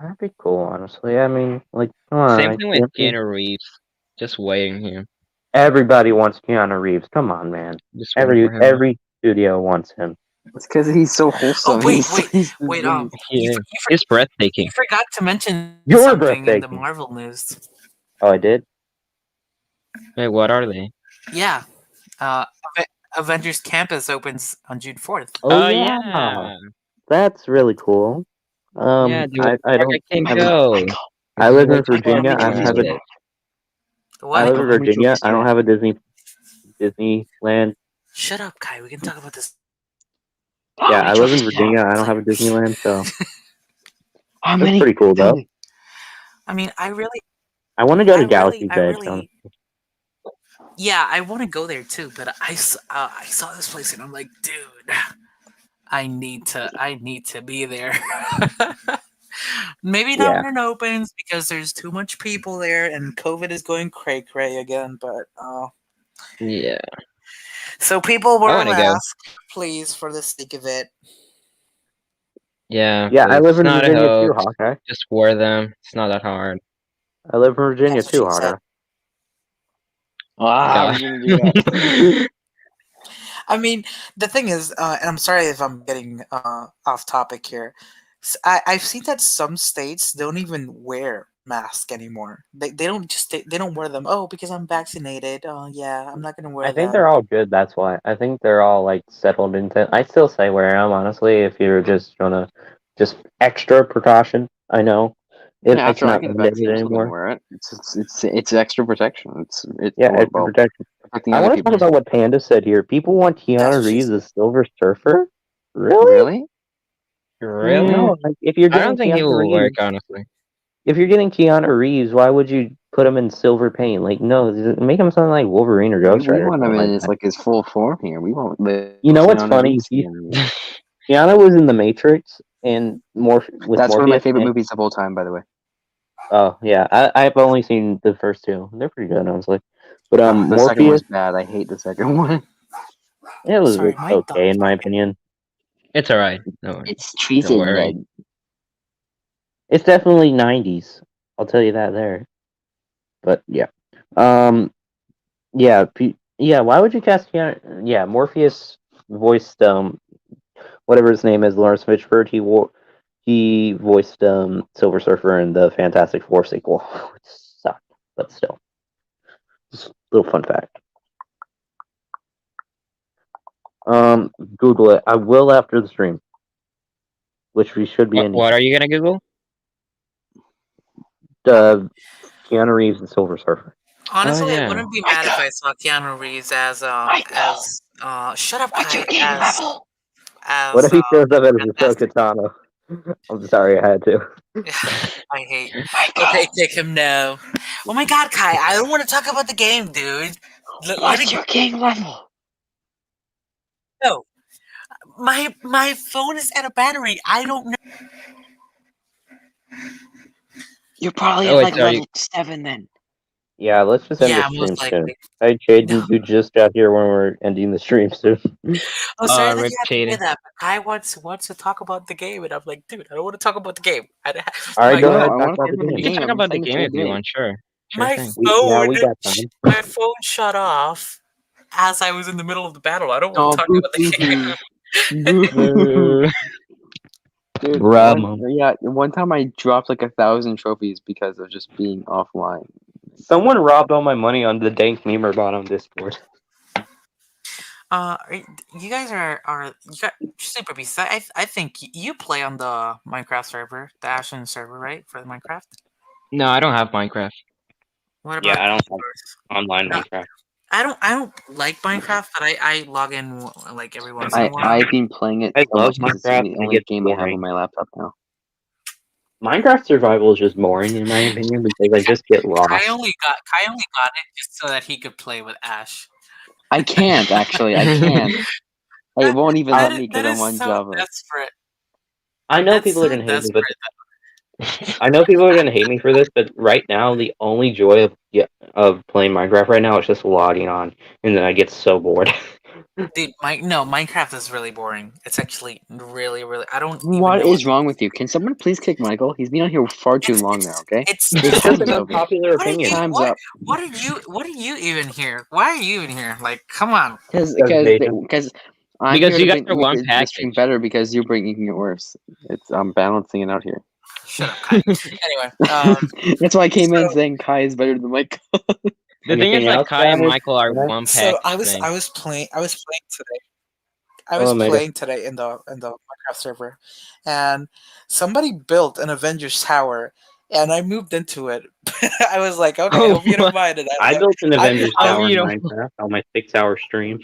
That'd be cool, honestly. I mean, like, come on. Same thing with Keanu Reeves. Just waiting here. Everybody wants Keanu Reeves. Come on, man. Just waiting for him. Every studio wants him. It's because he's so wholesome. Oh wait, He's wait. Yeah, You it's breathtaking. forgot to mention You're something in the breathtaking. Marvel news. Oh, I did? Wait, what are they? Yeah, Avengers Campus opens on June 4th. Oh, yeah. That's really cool. Yeah, dude, I don't. can I, go. I live in Like, Virginia. I don't have a. What? I live in Let me Virginia. just I don't have a Disneyland. Shut up, Kai. We can talk about this. Yeah, I live in Virginia. I don't have a Disneyland, so How that's many? pretty cool, though. I mean, I I want to go to Galaxy's Edge. yeah, I want to go there too. But I saw this place and I'm like, dude, I need to be there. Maybe not when it opens because there's too much people there and COVID is going cray cray again. But yeah. So people wear a wanna go. mask, please, for the sake of it. Yeah. Yeah, I please. live It's in not a Virginia too, hoax. Hawkeye. Just wear them. It's not that hard. I live in Virginia That's too, what she said. Hawkeye. We're gonna do that. I mean, the thing is, and I'm sorry if I'm getting off topic here. I've seen that some states don't even wear masks anymore. They don't wear them. Oh, because I'm vaccinated. Oh yeah, I'm not gonna wear I think them. they're all good. That's why. I think they're all like settled into. I still say wear them, honestly. If you're just gonna, just extra precaution. I know it's After I not get the mandated vaccine, I'm still gonna anymore. wear it. It's extra protection. It's Yeah, for, extra protection. protecting I other want to people. talk about what Panda said here. People want That's Keanu what she Reeves said. as Silver Surfer. Really? Really? Really? No. Like, if you're I getting don't think it Keanu will work, Reeves, honestly. if you're getting Keanu Reeves, why would you put him in silver paint? Like, no, make him something like Wolverine or Ghost We Rider. want him Something in like that. his full form here. We want the You know what's Keanu funny? Reeves again. Keanu was in the Matrix and with That's one of my Morpheus. favorite movies of all time, by the way. Oh yeah, I've only seen the first two. They're pretty good, honestly. But The second Morpheus, one's bad. I hate the second one. it was Sorry, my dog. okay in my opinion. It's alright. No, It's don't treason. worry. It's definitely 90s. I'll tell you that there. But yeah, yeah, yeah. Why would you cast Keanu? Yeah, Morpheus voiced whatever his name is, Lawrence Fishburne. He voiced Silver Surfer in the Fantastic Four sequel, which sucked, but still, just a little fun fact. Google it. I will after the stream, which we should be in. What are you gonna Google? Keanu Reeves and Silver Surfer. Honestly, yeah. I wouldn't be mad if I saw Keanu Reeves as shut up, Kai, as What if he shows up as a Fantastic. Katana? I'm sorry, I had to. I hate. Okay, kick him now. Oh my God, Kai! I don't want to talk about the game, dude. What's your king level? No, my phone is out of battery. I don't know. You're probably Oh, at wait, like sorry. level 7 then. Yeah, let's just end the Yeah, stream most soon. likely. Hi, Jaden. No. You just got here when we're ending the stream soon. Oh, sorry that Rip you had to hear cheating. that. But Kai wants to talk about the game, and I'm like, dude, I don't want to talk about the game. All right, my go No, ahead. I Talk want to about talk the about the You game. can game. talk I've been about the playing this game whole if you day. want. Sure my thing. Yeah, phone, we got time. my phone shut off as I was in the middle of the battle. I don't want Oh, to talk boo about the game. hoo hoo. Boo. Dude, Bruh. one time I dropped like 1,000 trophies because of just being offline. Someone robbed all my money on the dank memer bot on Discord. You guys are you got Super Beast. I think you play on the Minecraft server, the Ashen server, right? For the Minecraft. No, I don't have Minecraft. What about Yeah, I don't have yours? online No, Minecraft. I don't like Minecraft, but I log in like every once in a I while. I've been playing it I so love much because it's Minecraft, the and it only gets game I have on boring. my laptop now. Minecraft survival is just boring in my opinion because I just get Kai lost. only got it just so that he could play with Ash. I can't actually. I can't. It won't even let me because That I'm is on so Java. desperate. I know That's people are so gonna hate me, but desperate. I know people are gonna hate me for this. But right now, the only joy of playing Minecraft right now is just logging on, and then I get so bored. Dude, Minecraft is really boring. It's actually really, really. I don't even What know is wrong with you? Can someone please kick Michael? He's been on here far too long now. Okay, It's his It's time just is an over. unpopular What are opinion. you? Time's up. What are you even here? Why are you even here? Like, come on. Because Jason. I'm Because here you to guys are make one the stream package. better because you're bringing it worse. I'm balancing it out here. Shut up, Kai. Anyway, That's why I came in so- saying Kai is better than Michael. The thing Anything is, like else, Kai and guys? Michael are Yeah. one so package thing. I was playing today. I Oh, was Omega. playing today in the Minecraft server, and somebody built an Avengers tower, and I moved into it. I was like, okay, I Oh hope you don't mind it. I built an Avengers I- tower in you know- Minecraft on my 6-hour stream.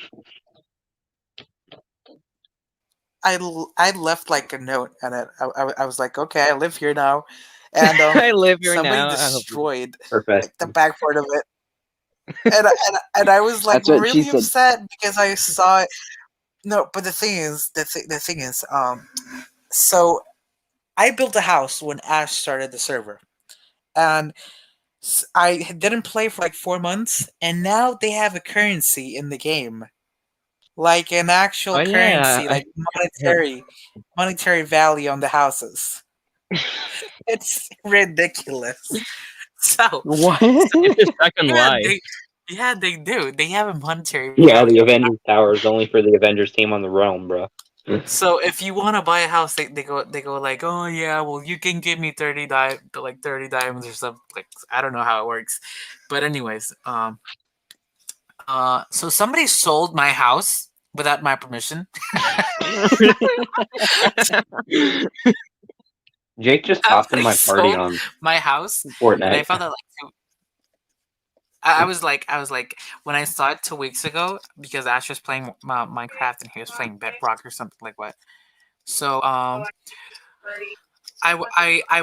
I left like a note, and I was like, okay, I live here now, and I live here somebody now. I hope you- destroyed Perfect. like the back part of it, and I was like That's what she really said. upset because I saw it. No, but the thing is, so I built a house when Ash started the server, and I didn't play for like 4 months, and now they have a currency in the game, like an actual Oh yeah, currency, like monetary value on the houses. It's ridiculous. So What? it's your second yeah, life. they do. They have a monetary Yeah, value. the Avengers tower is only for the Avengers team on the realm, bro. So if you want to buy a house, they go like, oh yeah, well you can give me 30 diamonds or something. Like I don't know how it works, but anyways, so somebody sold my house without my permission. Jake just popped in my party Sold on my house, and I Fortnite. found out like I was like when I saw it 2 weeks ago because Ash was playing Minecraft and he was playing Bedrock or something like what. So I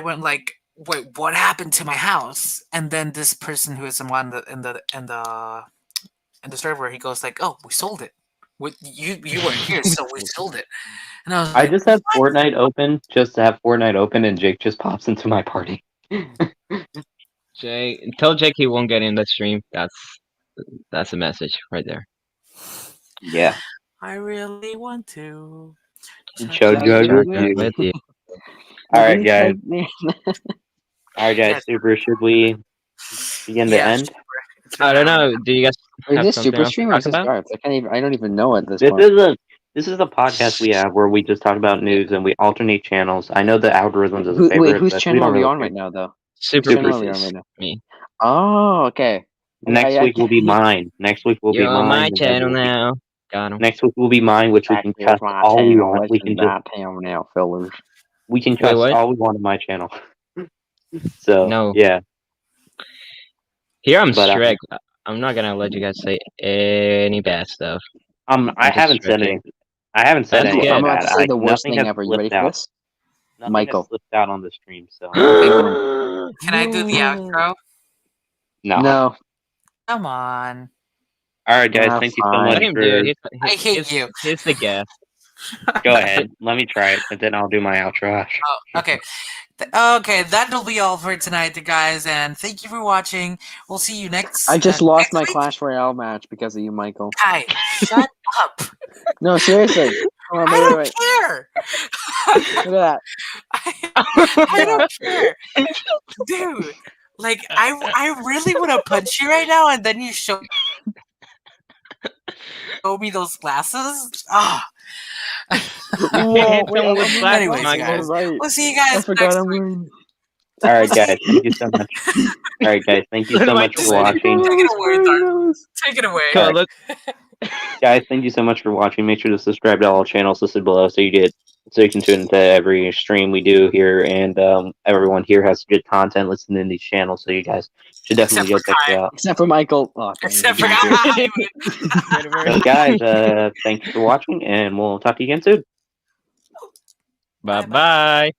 went like, wait, what happened to my house? And then this person who is in the server, he goes like, oh, we sold it. You weren't here, so we sold it. And I was I like, just have Fortnite open just to have Fortnite open, and Jake just pops into my party. Jake, tell Jake he won't get in the stream. That's a message right there. Yeah. I really want to. Chug Jug jug jug. With you. Alright, guys. Yeah, Alright, Super, should we begin the end? It's been I don't an hour. know. Do you guys Is have this something super else to stream or talk is this about? darts? I don't even know at this This point. is a podcast we have where we just talk about news and we alternate channels. I know the algorithms is a favorite, Wait, whose but we channel don't are we really on care. right now, though? Super Super channel are we on Beast. right now? Me. Oh, okay. Next week will be mine. Next week will be You're on my mine. and then channel we'll be- now. Got him. Next week will be mine, which we can cuss all we want. We can just now, fellas. we can Wait, cuss what? all we want on my channel. So No. yeah, Here I'm But, strict. I'm not gonna let you guys say any bad stuff. I I'm just haven't said strict here. anything. I haven't said That's anything good. I'm about bad. to say the worst Nothing thing has ever. You slipped ready for out. this? Nothing Michael. has slipped out on the stream. So Can I do the outro? no. No. Come on. All right, guys. Nah, Thank you so fine. much Let him for. do it. I hate you. He's the guest. Go ahead. Let me try it, and then I'll do my outro. Oh, okay. Okay, that'll be all for tonight, guys, and thank you for watching. We'll see you next. I just lost next my week. Clash Royale match because of you, Michael. Kai, shut up! No, seriously. Come on, I wait, don't wait. care. Look at that. I don't care, dude. Like I really want to punch you right now, and then you show me those glasses. Ah. Whoa, wait, Someone with I'm glasses, Anyways, Michael. guys, right. we'll see you guys I forgot next I'm week. wearing. All right, guys. Thank you so much. All right, guys. Thank you so much for watching. Take it away, Dark. Take it away. Cool, Alright. look. Guys, thank you so much for watching. Make sure to subscribe to all channels listed below so you can tune into every stream we do here, and everyone here has good content listening in these channels, so you guys should definitely go Except for check it Kai. out. Except for Michael. Oh, dang, Except for I didn't do it. So, guys, thanks for watching, and we'll talk to you again soon. Bye bye.